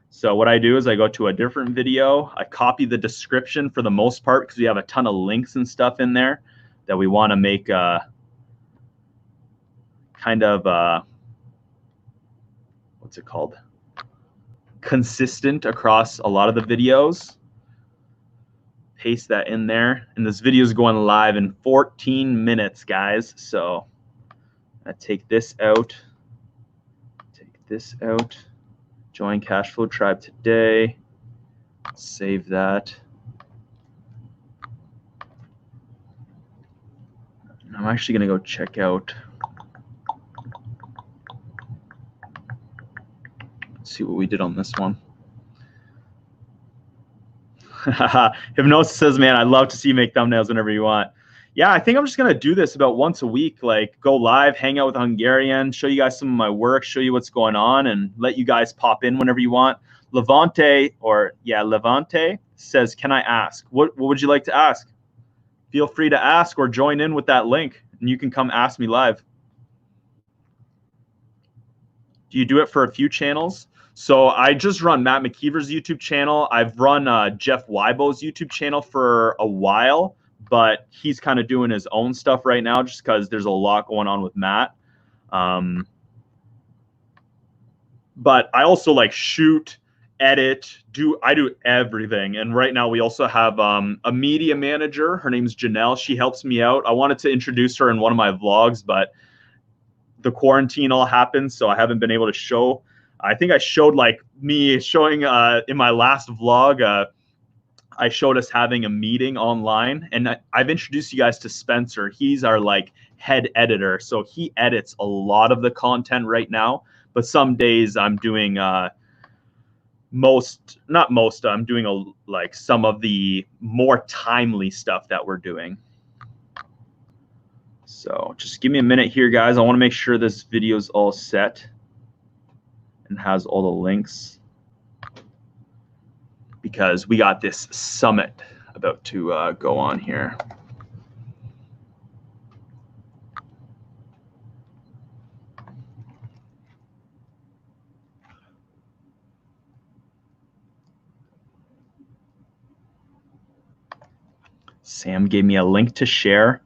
So what I do is I go to a different video. I copy the description for the most part because we have a ton of links and stuff in there that we want to make kind of, what's it called? Consistent across a lot of the videos. Paste that in there. And this video is going live in 14 minutes, guys. So I take this out. Take this out. Join Cashflow Tribe today. Save that. I'm actually going to go check out. Let's see what we did on this one. Hypnosis says, man, I'd love to see you make thumbnails whenever you want. Yeah, I think I'm just going to do this about once a week, like go live, hang out with Hungarian, show you guys some of my work, show you what's going on, and let you guys pop in whenever you want. Levante says, can I ask? What would you like to ask? Feel free to ask or join in with that link, and you can come ask me live. Do you do it for a few channels? So I just run Matt McKeever's YouTube channel. I've run Jeff Weibo's YouTube channel for a while, but he's kind of doing his own stuff right now just because there's a lot going on with Matt. But I also like shoot, edit, I do everything. And right now we also have a media manager. Her name's Janelle. She helps me out. I wanted to introduce her in one of my vlogs, but the quarantine all happened, so I haven't been able to show. I think I showed like me showing in my last vlog. I showed us having a meeting online, and I've introduced you guys to Spencer. He's our like head editor, so he edits a lot of the content right now. But some days I'm doing I'm doing like some of the more timely stuff that we're doing. So just give me a minute here, guys. I want to make sure this video is all set and has all the links, because we got this summit about to go on here. Sam gave me a link to share.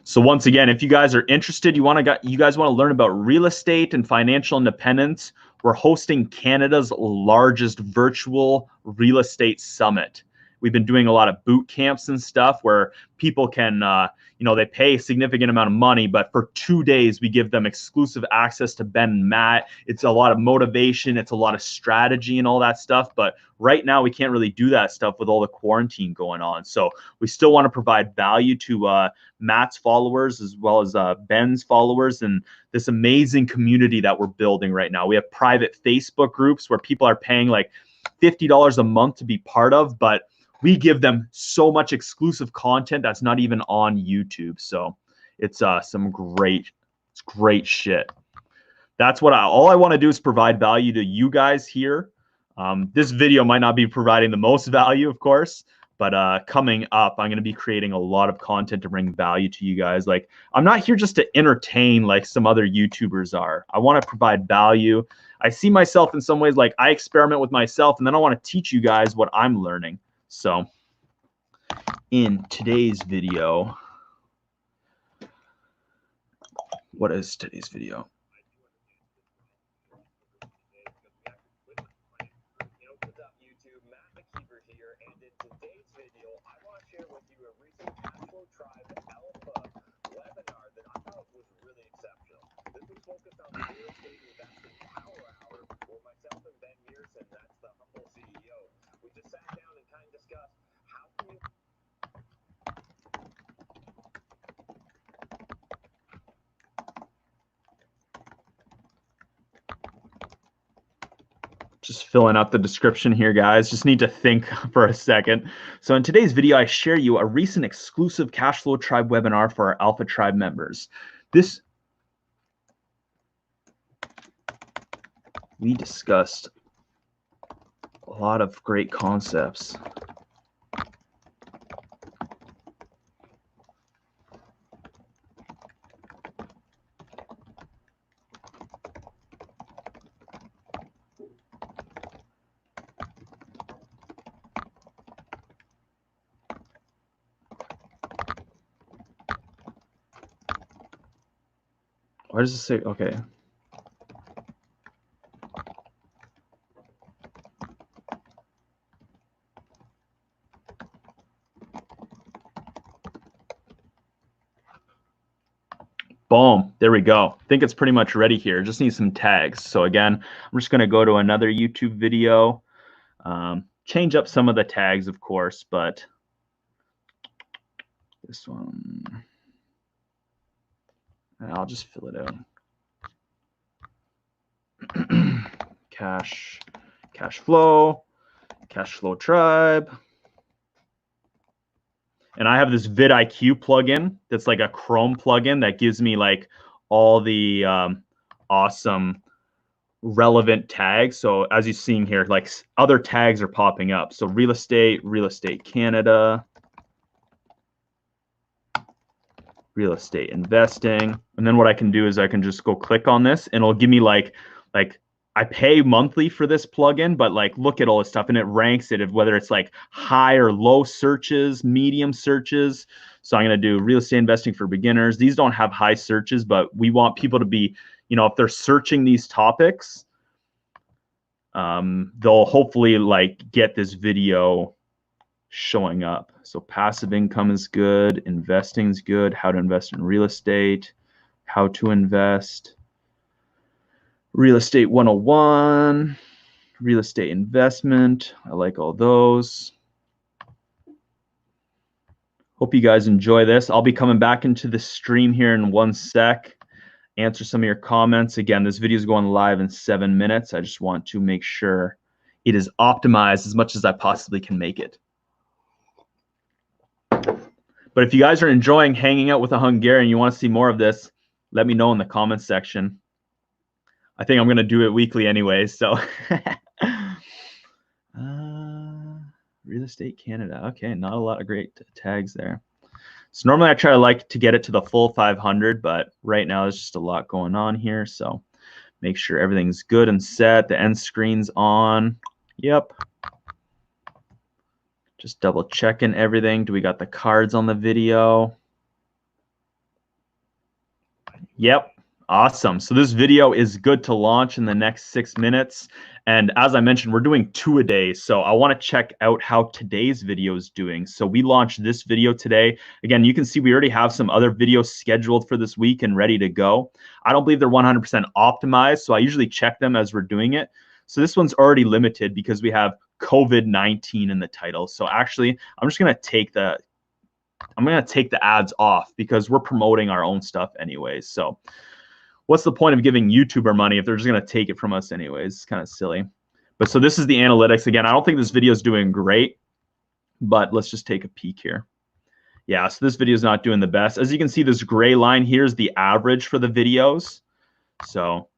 So once again, if you guys are interested, you guys want to learn about real estate and financial independence, we're hosting Canada's largest virtual real estate summit. We've been doing a lot of boot camps and stuff where people can, they pay a significant amount of money, but for 2 days, we give them exclusive access to Ben and Matt. It's a lot of motivation. It's a lot of strategy and all that stuff. But right now, we can't really do that stuff with all the quarantine going on. So we still want to provide value to Matt's followers as well as Ben's followers and this amazing community that we're building right now. We have private Facebook groups where people are paying like $50 a month to be part of, but we give them so much exclusive content that's not even on YouTube. So it's some great shit. That's what all I want to do is provide value to you guys here. This video might not be providing the most value, of course, but coming up, I'm going to be creating a lot of content to bring value to you guys. Like, I'm not here just to entertain like some other YouTubers are. I want to provide value. I see myself in some ways like I experiment with myself, and then I want to teach you guys what I'm learning. So in today's video, what is today's video? Just filling out the description here, guys. Just need to think for a second. So in today's video, I share you a recent exclusive Cashflow Tribe webinar for our Alpha Tribe members. We discussed a lot of great concepts. Why does it say, okay. Boom, there we go. I think it's pretty much ready here. Just need some tags. So again, I'm just gonna go to another YouTube video, change up some of the tags, of course, but this one, I'll just fill it out. Cash flow tribe. And I have this vidIQ plugin that's like a Chrome plugin that gives me like all the awesome relevant tags. So as you're seeing here, like other tags are popping up. So real estate Canada, real estate investing. And then what I can do is I can just go click on this and it'll give me like I pay monthly for this plugin, but like look at all this stuff and it ranks it, whether it's like high or low searches, medium searches. So I'm going to do real estate investing for beginners. These don't have high searches, but we want people to be, if they're searching these topics, they'll hopefully like get this video showing up. So passive income is good. Investing is good. How to invest in real estate, how to invest. Real Estate 101, real estate investment. I like all those. Hope you guys enjoy this. I'll be coming back into the stream here in 1 sec. Answer some of your comments. Again, this video is going live in 7 minutes. I just want to make sure it is optimized as much as I possibly can make it. But if you guys are enjoying hanging out with a Hungarian, you want to see more of this, let me know in the comments section. I think I'm going to do it weekly anyway, so. Real Estate Canada. Okay, not a lot of great tags there. So normally I try to like to get it to the full 500, but right now there's just a lot going on here. So make sure everything's good and set. The end screen's on. Yep. Just double checking everything. Do we got the cards on the video? Yep. Awesome. So this video is good to launch in the next 6 minutes. And as I mentioned, we're doing 2 a day. So I want to check out how today's video is doing. So we launched this video today. Again, you can see we already have some other videos scheduled for this week and ready to go. I don't believe they're 100% optimized, so I usually check them as we're doing it. So this one's already limited because we have COVID-19 in the title. So actually, I'm just going to take the ads off because we're promoting our own stuff anyways. So what's the point of giving YouTuber money if they're just going to take it from us anyways? It's kind of silly. But so this is the analytics. Again, I don't think this video is doing great, but let's just take a peek here. Yeah, so this video is not doing the best. As you can see, this gray line here is the average for the videos. So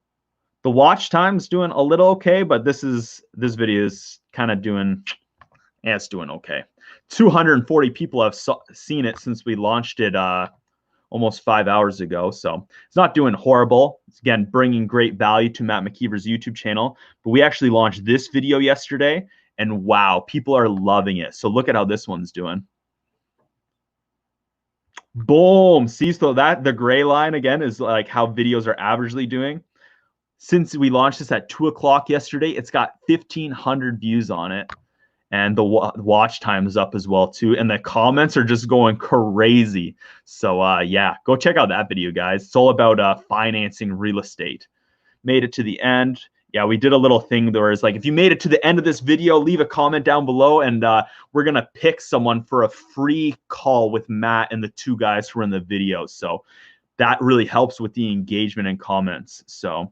the watch time is doing a little okay, but this video is kind of doing, yeah, it's doing okay. 240 people have seen it since we launched it almost 5 hours ago. So it's not doing horrible. It's, again, bringing great value to Matt McKeever's YouTube channel. But we actually launched this video yesterday, and wow, people are loving it. So look at how this one's doing. Boom. See, so that the gray line again is like how videos are averagely doing. Since we launched this at 2 o'clock yesterday, it's got 1,500 views on it. And the watch time is up as well too, and the comments are just going crazy. So yeah, go check out that video, guys. It's all about financing real estate. Made it to the end. Yeah, we did a little thing where it's like, if you made it to the end of this video, leave a comment down below, and we're gonna pick someone for a free call with Matt and the 2 guys who are in the video. So that really helps with the engagement and comments. So.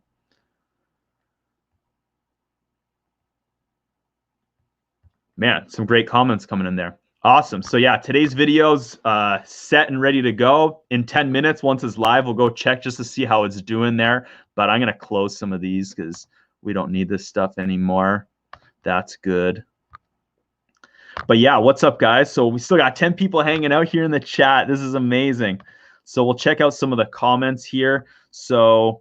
Man, some great comments coming in there. Awesome. So yeah, today's video's set and ready to go. In 10 minutes, once it's live, we'll go check just to see how it's doing there. But I'm going to close some of these because we don't need this stuff anymore. That's good. But yeah, what's up, guys? So we still got 10 people hanging out here in the chat. This is amazing. So we'll check out some of the comments here. So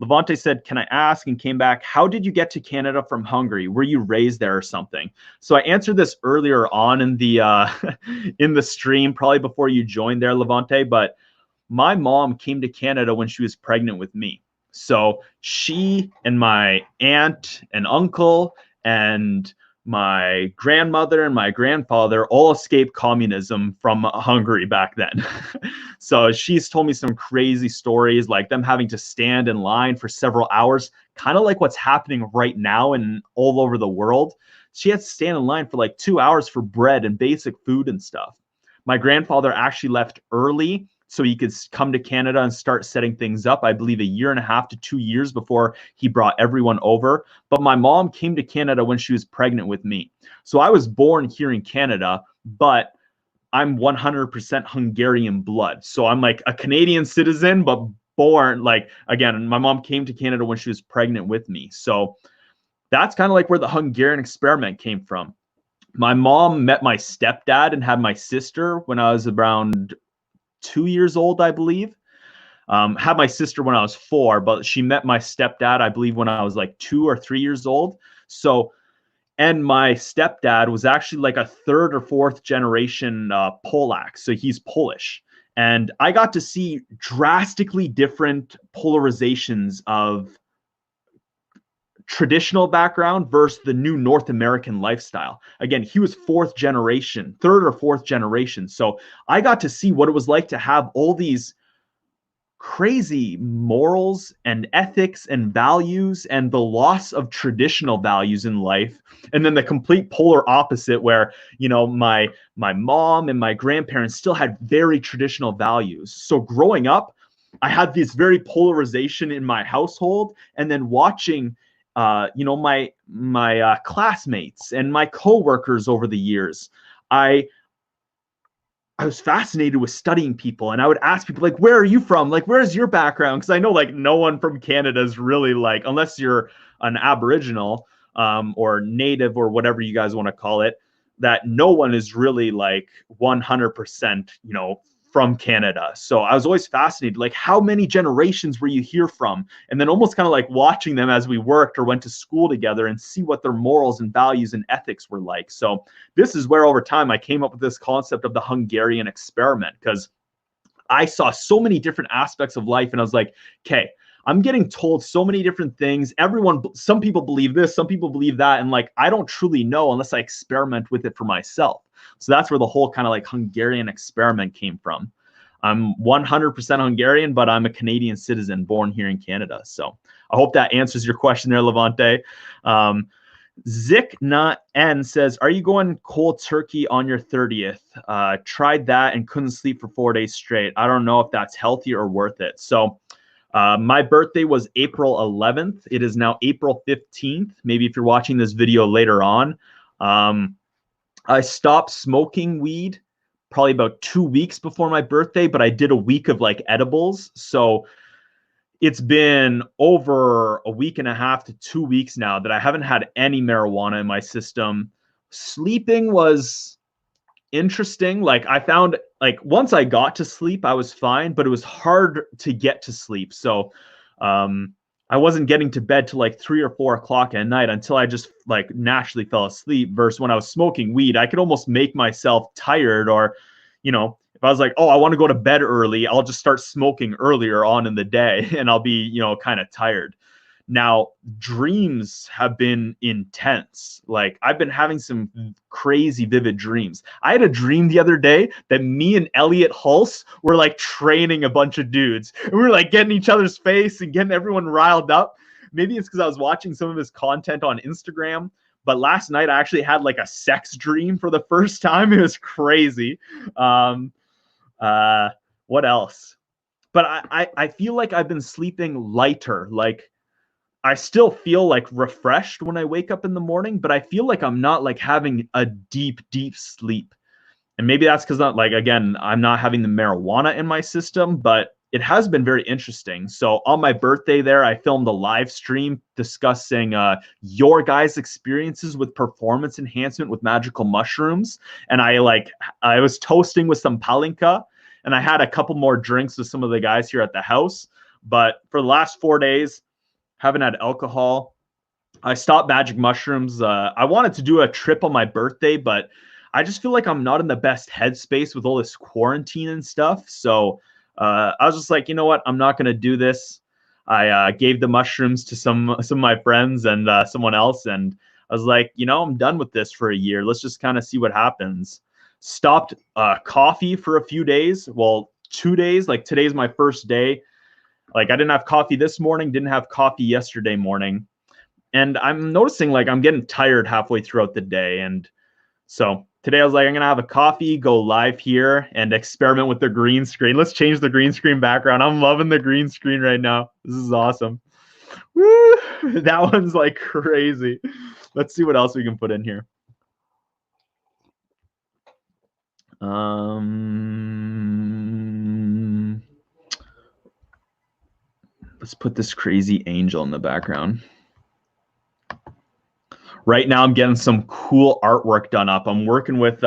Levante said, can I ask, and came back, how did you get to Canada from Hungary? Were you raised there or something? So I answered this earlier on in the in the stream, probably before you joined there, Levante, but my mom came to Canada when she was pregnant with me. So she and my aunt and uncle and my grandmother and my grandfather all escaped communism from Hungary back then. So she's told me some crazy stories, like them having to stand in line for several hours, kind of like what's happening right now and all over the world. She had to stand in line for like 2 hours for bread and basic food and stuff. My grandfather actually left early so he could come to Canada and start setting things up, I believe 1.5 to 2 years before he brought everyone over. But my mom came to Canada when she was pregnant with me. So I was born here in Canada, but I'm 100% Hungarian blood. So I'm like a Canadian citizen, but born, like, again, my mom came to Canada when she was pregnant with me. So that's kind of like where the Hungarian experiment came from. My mom met my stepdad and had my sister when I was around 2 years old, I believe. Had my sister when I was 4, but she met my stepdad, I believe, when I was like 2 or 3 years old. So, and my stepdad was actually like a 3rd or 4th generation Polak. So he's Polish. And I got to see drastically different polarizations of traditional background versus the new North American lifestyle. Again, he was 4th generation, 3rd or 4th generation. So I got to see what it was like to have all these crazy morals and ethics and values and the loss of traditional values in life, and then the complete polar opposite where, you know, my mom and my grandparents still had very traditional values. So growing up, I had this very polarization in my household, and then watching you know, my classmates and my coworkers over the years, I I was fascinated with studying people, and I would ask people like, where are you from? Like, where's your background? Because I know like no one from Canada is really like, unless you're an Aboriginal or native or whatever you guys want to call it, that no one is really like 100%, you know, from Canada. So I was always fascinated, like how many generations were you here from? And then almost kind of like watching them as we worked or went to school together and see what their morals and values and ethics were like. So this is where over time I came up with this concept of the Hungarian experiment, because I saw so many different aspects of life and I was like, okay, I'm getting told so many different things. Everyone, some people believe this, some people believe that. And like, I don't truly know unless I experiment with it for myself. So that's where the whole kind of like Hungarian experiment came from. I'm 100% Hungarian, but I'm a Canadian citizen born here in Canada. So I hope that answers your question there, Levante. Zick Not N says, are you going cold turkey on your 30th? Tried that and couldn't sleep for 4 days straight. I don't know if that's healthy or worth it. So my birthday was April 11th. It is now April 15th. Maybe if you're watching this video later on. I stopped smoking weed probably about 2 weeks before my birthday, but I did a week of like edibles. So it's been over a week and a half to 2 weeks now that I haven't had any marijuana in my system. Sleeping was interesting. Like I found like once I got to sleep, I was fine, but it was hard to get to sleep. So I wasn't getting to bed till like 3 or 4 o'clock at night until I just like naturally fell asleep. Versus when I was smoking weed, I could almost make myself tired, or, you know, if I was like, oh, I want to go to bed early, I'll just start smoking earlier on in the day and I'll be, you know, kind of tired. Now, dreams have been intense. Like I've been having some crazy vivid dreams. I had a dream the other day that me and Elliot Hulse were like training a bunch of dudes. And we were like getting each other's face and getting everyone riled up. Maybe it's because I was watching some of his content on Instagram. But last night I actually had like a sex dream for the first time. It was crazy. What else? But I feel like I've been sleeping lighter. Like I still feel like refreshed when I wake up in the morning, but I feel like I'm not like having a deep, deep sleep. And maybe that's because, not like, again, I'm not having the marijuana in my system, but it has been very interesting. So on my birthday there, I filmed a live stream discussing your guys' experiences with performance enhancement with magical mushrooms. And I was toasting with some palinka, and I had a couple more drinks with some of the guys here at the house. But for the last 4 days, haven't had alcohol. I stopped magic mushrooms. I wanted to do a trip on my birthday, but I just feel like I'm not in the best headspace with all this quarantine and stuff. So I was just like, you know what? I'm not going to do this. I gave the mushrooms to some of my friends and someone else, and I was like, you know, I'm done with this for a year. Let's just kind of see what happens. Stopped coffee for a few days. Well, 2 days. Like today's my first day. Like I didn't have coffee this morning, didn't have coffee yesterday morning. And I'm noticing like I'm getting tired halfway throughout the day. And so today I was like, I'm going to have a coffee, go live here and experiment with the green screen. Let's change the green screen background. I'm loving the green screen right now. This is awesome. Woo! That one's like crazy. Let's see what else we can put in here. Let's put this crazy angel in the background. Right now, I'm getting some cool artwork done up. I'm working with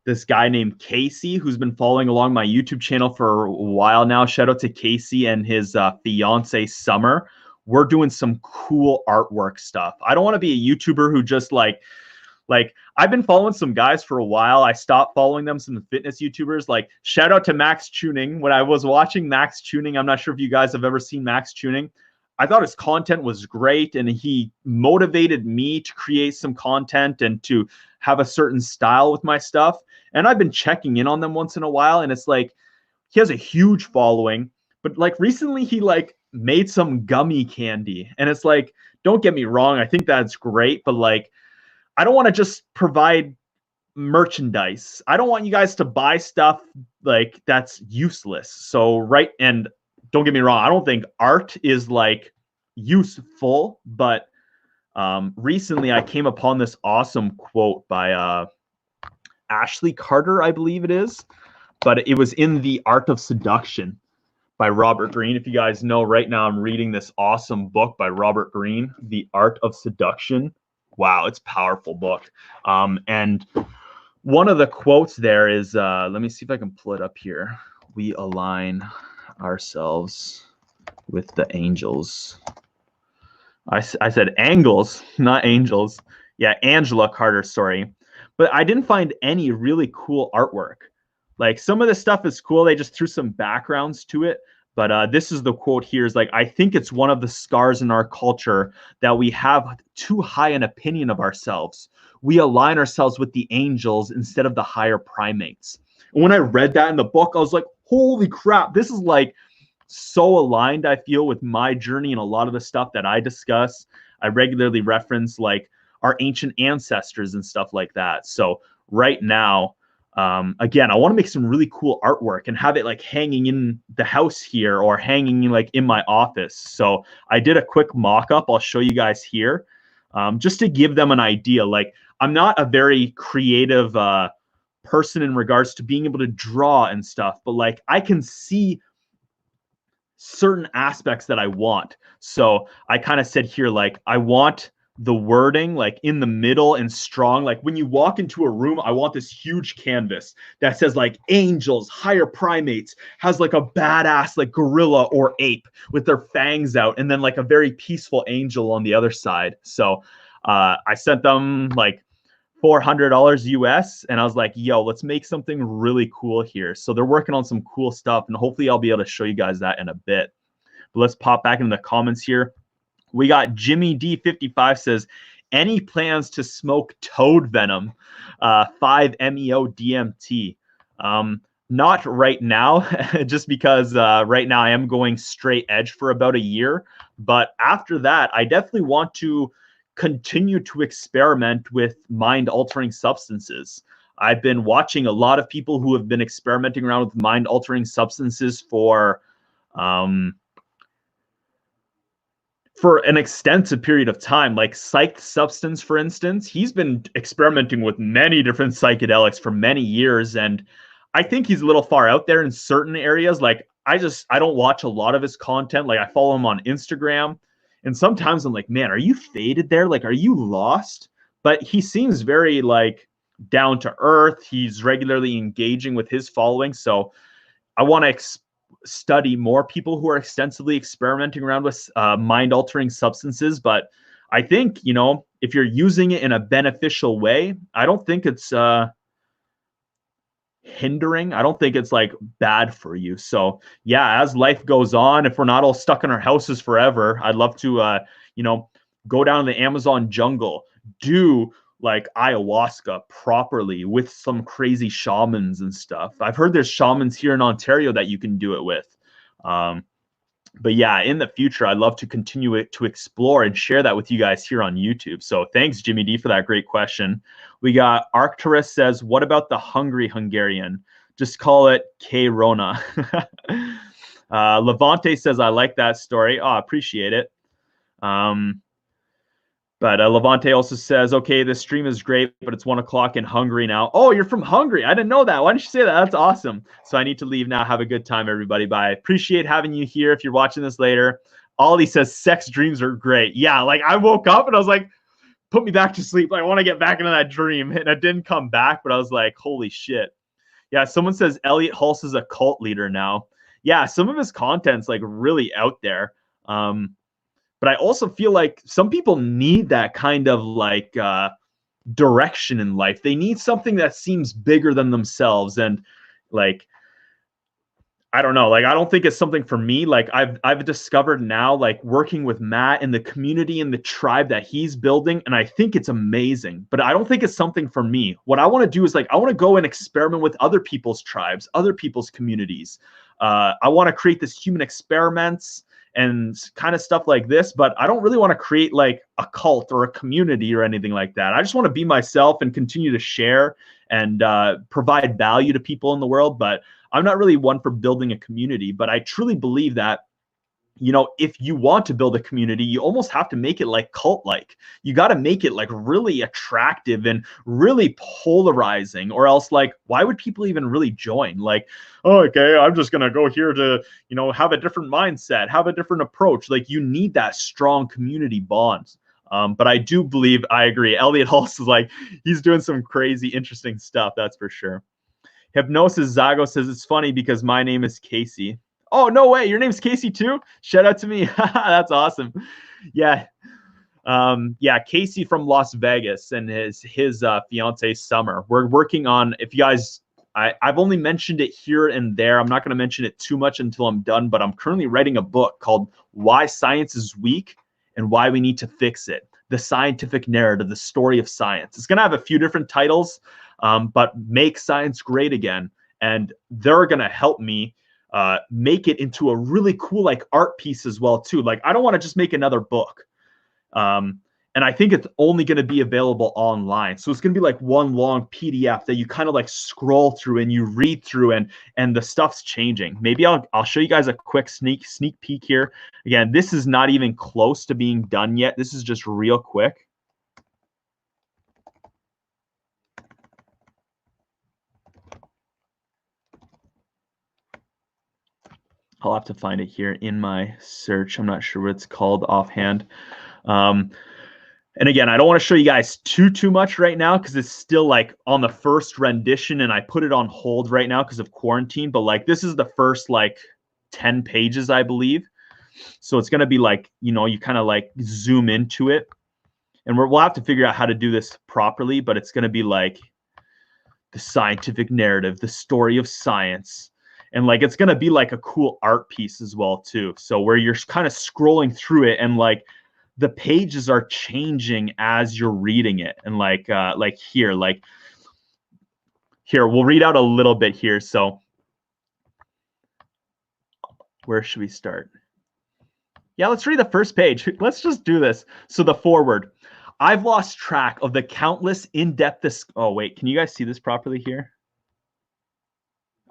this guy named Casey, who's been following along my YouTube channel for a while now. Shout out to Casey and his fiance, Summer. We're doing some cool artwork stuff. I don't want to be a YouTuber who just like I've been following some guys for a while. I stopped following them, some fitness YouTubers. Like shout out to Max Tuning. When I was watching Max Tuning, I'm not sure if you guys have ever seen Max Tuning. I thought his content was great, and he motivated me to create some content and to have a certain style with my stuff. And I've been checking in on them once in a while, and it's like he has a huge following, But like recently he like made some gummy candy, and it's like, don't get me wrong, I think that's great, but like I don't want to just provide merchandise. I don't want you guys to buy stuff like that's useless. So right, and don't get me wrong, I don't think art is like useful, but recently I came upon this awesome quote by Ashley Carter, I believe it is, but it was in The Art of Seduction by Robert Greene. If you guys know, right now I'm reading this awesome book by Robert Greene, The Art of Seduction. Wow, it's a powerful book. And one of the quotes there is, let me see if I can pull it up here. We align ourselves with the angels. I said angles, not angels. Yeah, Angela Carter, sorry. But I didn't find any really cool artwork. Like some of the stuff is cool. They just threw some backgrounds to it. But this is the quote here is like, I think it's one of the scars in our culture that we have too high an opinion of ourselves. We align ourselves with the angels instead of the higher primates. And when I read that in the book, I was like, holy crap, this is like so aligned, I feel, with my journey and a lot of the stuff that I discuss. I regularly reference like our ancient ancestors and stuff like that. So right now, again, I want to make some really cool artwork and have it like hanging in the house here or hanging like in my office. So I did a quick mock-up. I'll show you guys here, just to give them an idea. Like I'm not a very creative person in regards to being able to draw and stuff, but like I can see certain aspects that I want. So I kind of said here, like, I want the wording like in the middle and strong. Like when you walk into a room, I want this huge canvas that says like angels, higher primates, has like a badass like gorilla or ape with their fangs out, and then like a very peaceful angel on the other side. So I sent them like $400 US, and I was like, yo, let's make something really cool here. So they're working on some cool stuff, and hopefully I'll be able to show you guys that in a bit. But let's pop back into the comments here. We got Jimmy D55 says, any plans to smoke toad venom, 5-MeO DMT? Not right now, just because right now I am going straight edge for about a year. But after that, I definitely want to continue to experiment with mind-altering substances. I've been watching a lot of people who have been experimenting around with mind-altering substances for an extensive period of time. Like Psyched Substance, for instance, he's been experimenting with many different psychedelics for many years, and I think he's a little far out there in certain areas. Like I don't watch a lot of his content. Like I follow him on Instagram, and sometimes I'm like, man, are you faded there? Like, are you lost? But he seems very like down to earth. He's regularly engaging with his following. So I want to study more people who are extensively experimenting around with mind-altering substances. But I think, you know, if you're using it in a beneficial way, I don't think it's hindering. I don't think it's like bad for you. So yeah, as life goes on, if we're not all stuck in our houses forever, I'd love to, you know, go down to the Amazon jungle, do like ayahuasca properly with some crazy shamans and stuff. I've heard there's shamans here in Ontario that you can do it with. But yeah, in the future, I'd love to continue to explore and share that with you guys here on YouTube. So thanks, Jimmy D, for that great question. We got Arcturus says, what about the hungry Hungarian? Just call it K-Rona. Levante says, I like that story. Oh, appreciate it. But Levante also says, okay, this stream is great, but it's 1 o'clock in Hungary now. Oh, you're from Hungary. I didn't know that. Why didn't you say that? That's awesome. So I need to leave now. Have a good time, everybody. Bye. Appreciate having you here. If you're watching this later, Ollie says, sex dreams are great. Yeah, like I woke up and I was like, put me back to sleep. Like, I want to get back into that dream. And I didn't come back, but I was like, holy shit. Yeah, someone says Elliot Hulse is a cult leader now. Yeah, some of his content's like really out there. But I also feel like some people need that kind of like direction in life. They need something that seems bigger than themselves. And like, I don't know, like, I don't think it's something for me. Like I've discovered now, like working with Matt and the community and the tribe that he's building. And I think it's amazing, but I don't think it's something for me. What I want to do is like, I want to go and experiment with other people's tribes, other people's communities. I want to create this human experiments and kind of stuff like this, but I don't really want to create like a cult or a community or anything like that. I just want to be myself and continue to share and provide value to people in the world. But I'm not really one for building a community, but I truly believe that, you know, if you want to build a community, you almost have to make it like cult-like. You got to make it like really attractive and really polarizing, or else like, why would people even really join? Like, oh, okay, I'm just going to go here to, you know, have a different mindset, have a different approach. Like, you need that strong community bond. But I do believe, I agree. Elliot Hulse is like, he's doing some crazy, interesting stuff. That's for sure. Hypnosis Zago says it's funny because my name is Casey. Oh, no way. Your name's Casey too? Shout out to me. That's awesome. Yeah. Yeah, Casey from Las Vegas and his fiance Summer. We're working on, if you guys, I've only mentioned it here and there. I'm not going to mention it too much until I'm done, but I'm currently writing a book called Why Science is Weak and Why We Need to Fix It. The scientific narrative, the story of science. It's going to have a few different titles, but Make Science Great Again. And they're going to help me make it into a really cool like art piece as well too. Like, I don't want to just make another book. And I think it's only going to be available online. So it's going to be like one long PDF that you kind of like scroll through and you read through, and the stuff's changing. Maybe I'll show you guys a quick sneak peek here. Again, this is not even close to being done yet. This is just real quick. I'll have to find it here in my search. I'm not sure what it's called offhand. And again, I don't want to show you guys too much right now because it's still like on the first rendition and I put it on hold right now because of quarantine. But like, this is the first like 10 pages, I believe. So it's going to be like, you know, you kind of like zoom into it, and we'll have to figure out how to do this properly, but it's going to be like the scientific narrative, the story of science. And like, it's going to be like a cool art piece as well too. So where you're kind of scrolling through it and like the pages are changing as you're reading it. And like here, we'll read out a little bit here. So where should we start? Yeah, let's read the first page. Let's just do this. So the foreword. I've lost track of the countless in-depth. Oh, wait, can you guys see this properly here?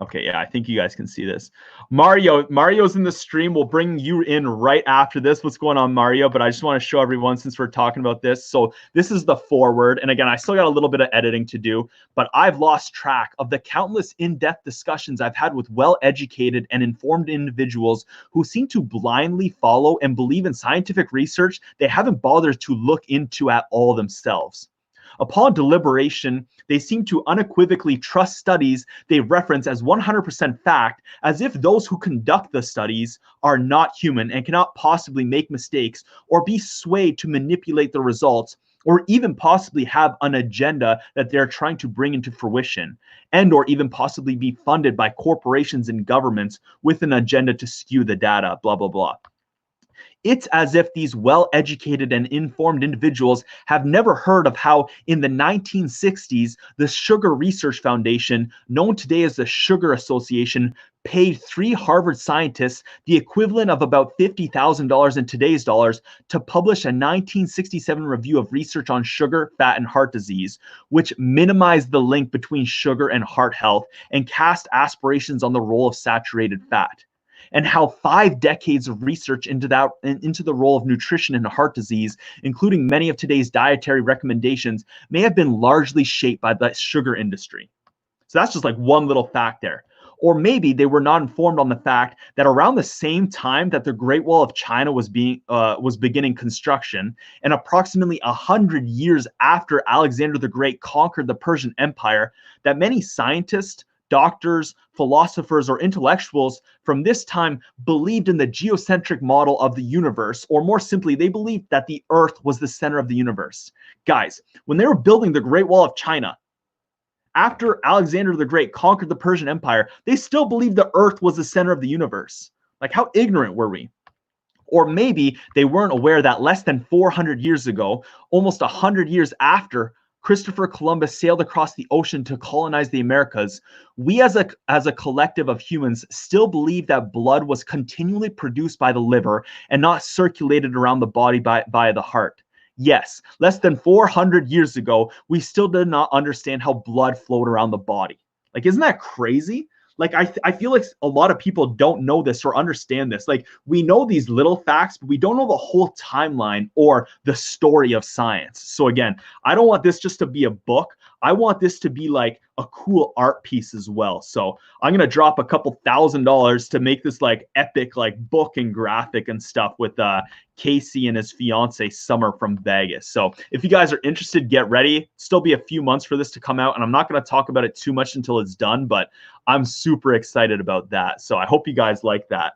Okay, yeah, I think you guys can see this. Mario's in the stream. We'll bring you in right after this. What's going on, Mario? But I just want to show everyone since we're talking about this. So this is the foreword. And again, I still got a little bit of editing to do, but I've lost track of the countless in-depth discussions I've had with well-educated and informed individuals who seem to blindly follow and believe in scientific research they haven't bothered to look into at all themselves. Upon deliberation, they seem to unequivocally trust studies they reference as 100% fact, as if those who conduct the studies are not human and cannot possibly make mistakes or be swayed to manipulate the results, or even possibly have an agenda that they're trying to bring into fruition, and or even possibly be funded by corporations and governments with an agenda to skew the data, blah, blah, blah. It's as if these well-educated and informed individuals have never heard of how in the 1960s, the Sugar Research Foundation, known today as the Sugar Association, paid 3 Harvard scientists the equivalent of about $50,000 in today's dollars to publish a 1967 review of research on sugar, fat, and heart disease, which minimized the link between sugar and heart health and cast aspirations on the role of saturated fat. And how 5 decades of research into the role of nutrition in heart disease, including many of today's dietary recommendations, may have been largely shaped by the sugar industry. So that's just like one little fact there. Or maybe they were not informed on the fact that around the same time that the Great Wall of China was beginning construction, and approximately 100 years after Alexander the Great conquered the Persian Empire, that many scientists, doctors, philosophers, or intellectuals from this time believed in the geocentric model of the universe, or more simply, they believed that the Earth was the center of the universe. Guys, when they were building the Great Wall of China, after Alexander the Great conquered the Persian Empire, they still believed the Earth was the center of the universe. Like, how ignorant were we? Or maybe they weren't aware that less than 400 years ago, almost 100 years after Christopher Columbus sailed across the ocean to colonize the Americas, we as a collective of humans still believe that blood was continually produced by the liver and not circulated around the body by the heart. Yes, less than 400 years ago, we still did not understand how blood flowed around the body. Like, isn't that crazy? Like, I feel like a lot of people don't know this or understand this. Like, we know these little facts, but we don't know the whole timeline or the story of science. So again, I don't want this just to be a book. I want this to be like a cool art piece as well. So I'm gonna drop a couple $1,000 to make this like epic like book and graphic and stuff with Casey and his fiance Summer from Vegas. So if you guys are interested, get ready. Still be a few months for this to come out, and I'm not gonna talk about it too much until it's done, but I'm super excited about that. So I hope you guys like that.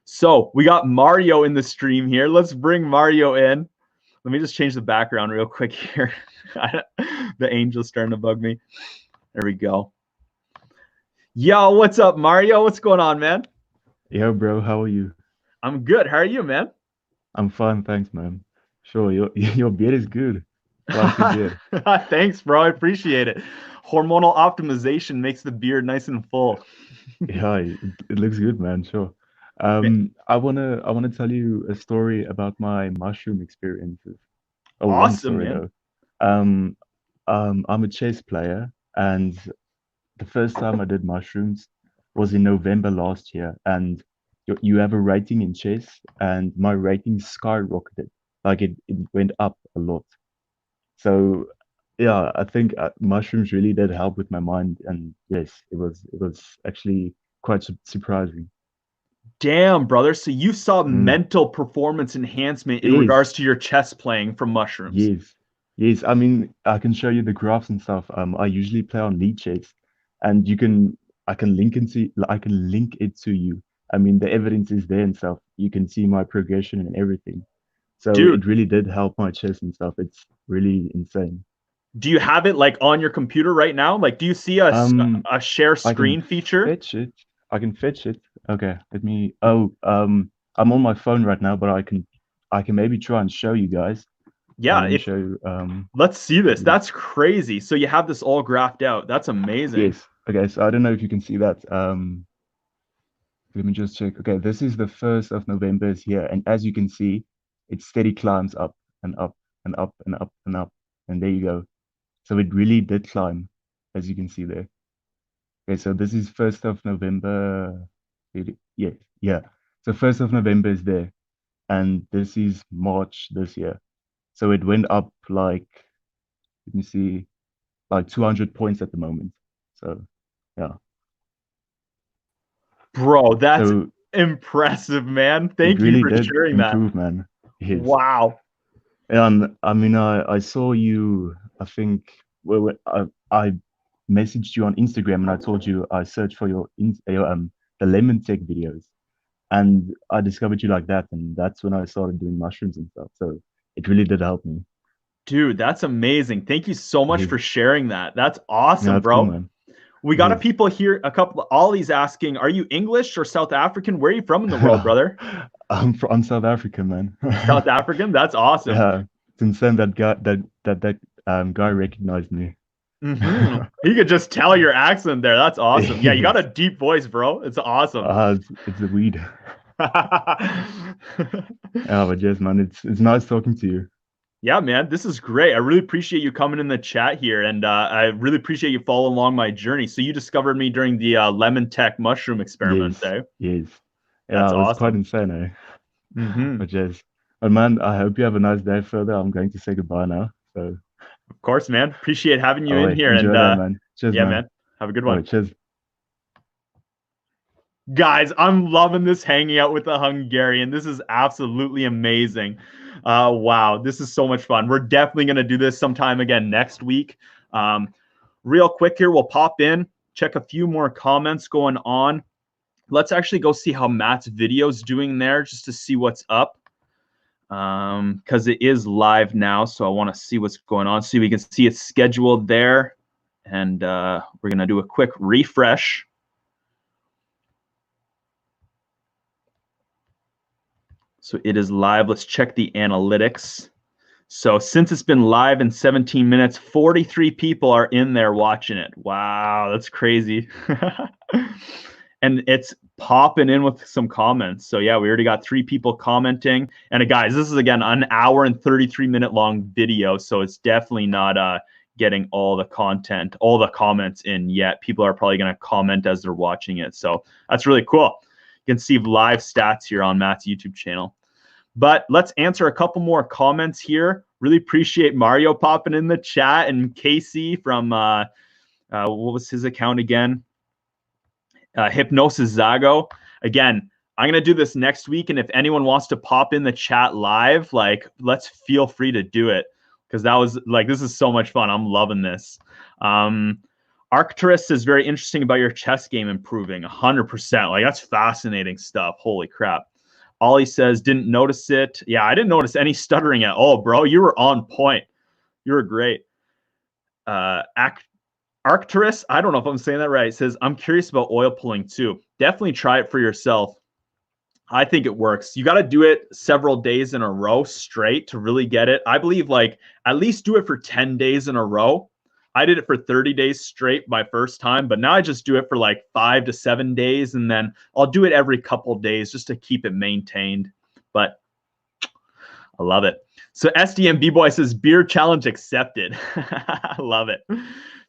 So we got Mario in the stream here. Let's bring Mario in. Let me just change the background real quick here. The angel's starting to bug me. There we go. Yo, what's up, Mario? What's going on, man? Yo, bro, how are you? I'm good. How are you, man? I'm fine, thanks, man. Sure, your beard is good. Like your beard. Thanks, bro. I appreciate it. Hormonal optimization makes the beard nice and full. Yeah, it looks good, man. Sure. I wanna tell you a story about my mushroom experiences. Oh, one Awesome, story man. though. I'm a chess player, and the first time I did mushrooms was in November last year, and you have a rating in chess, and my rating skyrocketed. Like it went up a lot. So yeah, I think mushrooms really did help with my mind, and yes, it was actually quite surprising. Damn, brother. So you saw Mm. mental performance enhancement in Yes, regards to your chess playing from mushrooms. yes, yes. I mean, I can show you the graphs and stuff. I usually play on lead chess, and I can link it to you. I mean, the evidence is there and stuff. You can see my progression and everything. So Dude, it really did help my chess and stuff. It's really insane. do you have it like on your computer right now? Like, do you see Um, a share I can screen feature? fetch it. I can fetch it. Okay, let me. Oh, I'm on my phone right now, but I can maybe try and show you guys. Yeah, Let me if show you. let's see Let this. me. That's crazy. So you have this all graphed out. That's amazing. Yes. Okay, so I don't know if you can see that. Let me just check. Okay, this is the 1st of November is here, and as you can see, it steady climbs up and up and up and up and up, and there you go. So it really did climb, as you can see there. Okay, so this is 1st of November. Yeah, yeah. So 1st of November is there, and this is March this year. So it went up like, let me see, like 200 points at the moment. So yeah. Bro, that's So impressive, man. it Thank you really for did sharing that. improve, man. Yes. Wow. And I mean, I saw you, I think, well, I messaged you on Instagram and I told you I searched for the lemon tech videos, and I discovered you like that, and that's when I started doing mushrooms and stuff. So it really did help me. Dude, that's amazing. Thank you so much Yes. for sharing that. That's Yeah, awesome, that's cool, bro. man. We got a Yes. people here, a couple Ollie's asking, are you English or South African? Where are you from in the world, brother? I'm South African, man. South African? That's awesome. Yeah, it's insane that guy recognized me. You could just tell your accent there. That's awesome. Yeah, you got a Yes. deep voice, bro. It's awesome. It's the weed. Yeah, but yes, man, it's nice talking to you. Yeah, man, this is great. I really appreciate you coming in the chat here, and I really appreciate you following along my journey. So you discovered me during the lemon tech mushroom experiments, Yes, eh? yes. Yeah, That's it was quite awesome. insane, eh? Hmm. But yes. But man, I hope you have a nice day further. I'm going to say goodbye now. So, Of course, man. Appreciate having you all in right, here, enjoy and your day, man. Cheers, yeah, man. man. Have a good All one. right, cheers. Guys, I'm loving this hanging out with the Hungarian. This is absolutely amazing. Wow, this is so much fun. We're definitely going to do this sometime again next week. Um, Real quick here, we'll pop in, check a few more comments going on. Let's actually go see how Matt's video's doing there just to see what's up. Because it is live now, so I want to see what's going on. See, we can see it's scheduled there. And we're going to do a quick refresh. So it is live. Let's check the analytics. So since it's been live in 17 minutes, 43 people are in there watching it. Wow, that's crazy. And it's popping in with some comments. So yeah, we already got 3 people commenting. And guys, this is again an hour and 33-minute long video, so it's definitely not getting all the content, all the comments in yet. People are probably going to comment as they're watching it. So that's really cool. You can see live stats here on Matt's YouTube channel. But let's answer a couple more comments here. Really appreciate Mario popping in the chat, and Casey from what was his account again? Hypnosis Zago. Again, I'm gonna do this next week, and if anyone wants to pop in the chat live, like, let's feel free to do it, because that was like, this is so much fun. I'm loving this. Arcturus is very interesting about your chess game improving. 100%. Like, that's fascinating stuff. Holy crap. Ollie says, didn't notice it. Yeah, I didn't notice any stuttering at all, bro. You were on point. You were great. Arcturus, I don't know if I'm saying that right, says, I'm curious about oil pulling too. Definitely try it for yourself. I think it works. You got to do it several days in a row straight to really get it. I believe, like, at least do it for 10 days in a row. I did it for 30 days straight my first time, but now I just do it for like 5 to 7 days, and then I'll do it every couple days just to keep it maintained. But I love it. So SDM B-Boy says, beer challenge accepted. I love it.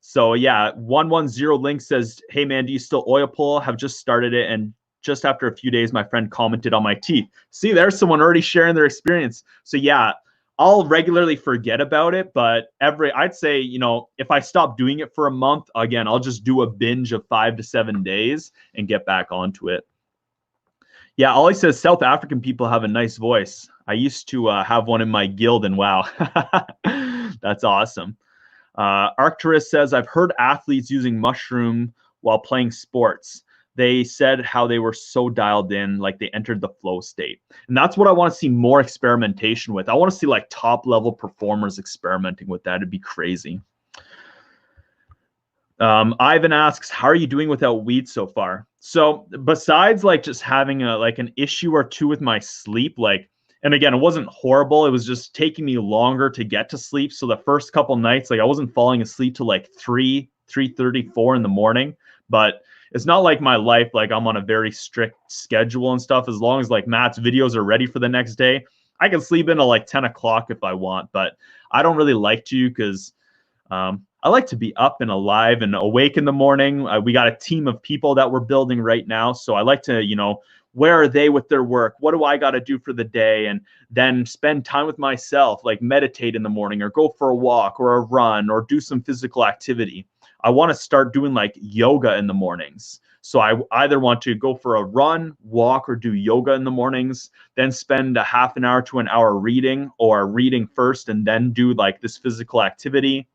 So yeah, 110 Link says, hey man, do you still oil pull? Have just started it, and just after a few days, my friend commented on my teeth. See, there's someone already sharing their experience. So yeah, I'll regularly forget about it, but I'd say, you know, if I stop doing it for a month, again, I'll just do a binge of 5 to 7 days and get back onto it. Yeah, Ollie says South African people have a nice voice. I used to have one in my guild, and wow, that's awesome. Arcturus says, I've heard athletes using mushroom while playing sports. They said how they were so dialed in, like they entered the flow state. And that's what I want to see more experimentation with. I want to see like top level performers experimenting with that. It'd be crazy. Ivan asks, how are you doing without weed so far? So besides like just having an issue or two with my sleep, like, and again, it wasn't horrible. It was just taking me longer to get to sleep. So the first couple nights, like I wasn't falling asleep till like 3:34 in the morning, but it's not like my life, like I'm on a very strict schedule and stuff. As long as like Matt's videos are ready for the next day, I can sleep in at like 10 o'clock if I want, but I don't really like to, because I like to be up and alive and awake in the morning. We got a team of people that we're building right now. So I like to, you know, where are they with their work? What do I got to do for the day? And then spend time with myself, like meditate in the morning or go for a walk or a run or do some physical activity. I want to start doing like yoga in the mornings. So I either want to go for a run, walk, or do yoga in the mornings, then spend a half an hour to an hour reading, or reading first and then do like this physical activity.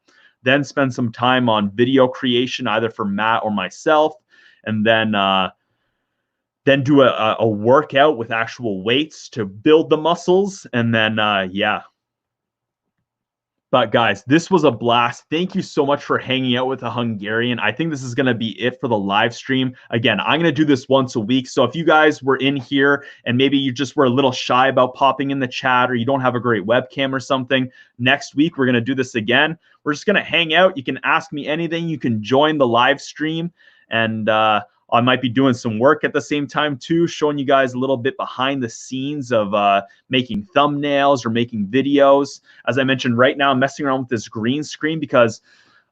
Then spend some time on video creation, either for Matt or myself, and then do a workout with actual weights to build the muscles, and then yeah. But guys, this was a blast. Thank you so much for hanging out with a Hungarian. I think this is going to be it for the live stream. Again, I'm going to do this once a week. So if you guys were in here and maybe you just were a little shy about popping in the chat, or you don't have a great webcam or something, next week we're going to do this again. We're just going to hang out. You can ask me anything. You can join the live stream, and I might be doing some work at the same time too, showing you guys a little bit behind the scenes of making thumbnails or making videos. As I mentioned, right now I'm messing around with this green screen because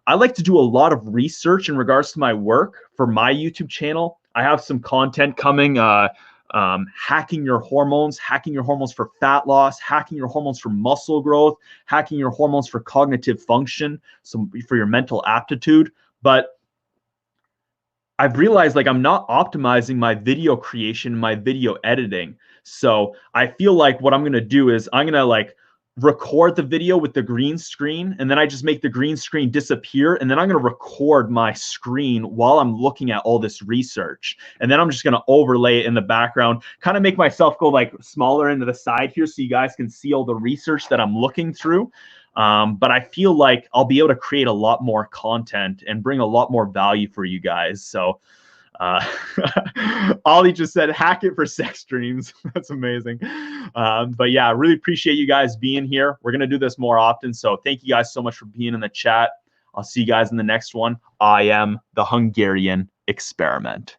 I like to do a lot of research in regards to my work for my YouTube channel. I have some content coming, hacking your hormones for fat loss, hacking your hormones for muscle growth, hacking your hormones for cognitive function, for your mental aptitude. But I've realized like I'm not optimizing my video creation, my video editing. So I feel like what I'm going to do is I'm going to like record the video with the green screen, and then I just make the green screen disappear, and then I'm going to record my screen while I'm looking at all this research. And then I'm just going to overlay it in the background, kind of make myself go like smaller into the side here so you guys can see all the research that I'm looking through. But I feel like I'll be able to create a lot more content and bring a lot more value for you guys. So Ollie just said, hack it for sex dreams. That's amazing. But yeah, I really appreciate you guys being here. We're going to do this more often. So thank you guys so much for being in the chat. I'll see you guys in the next one. I am the Hungarian Experiment.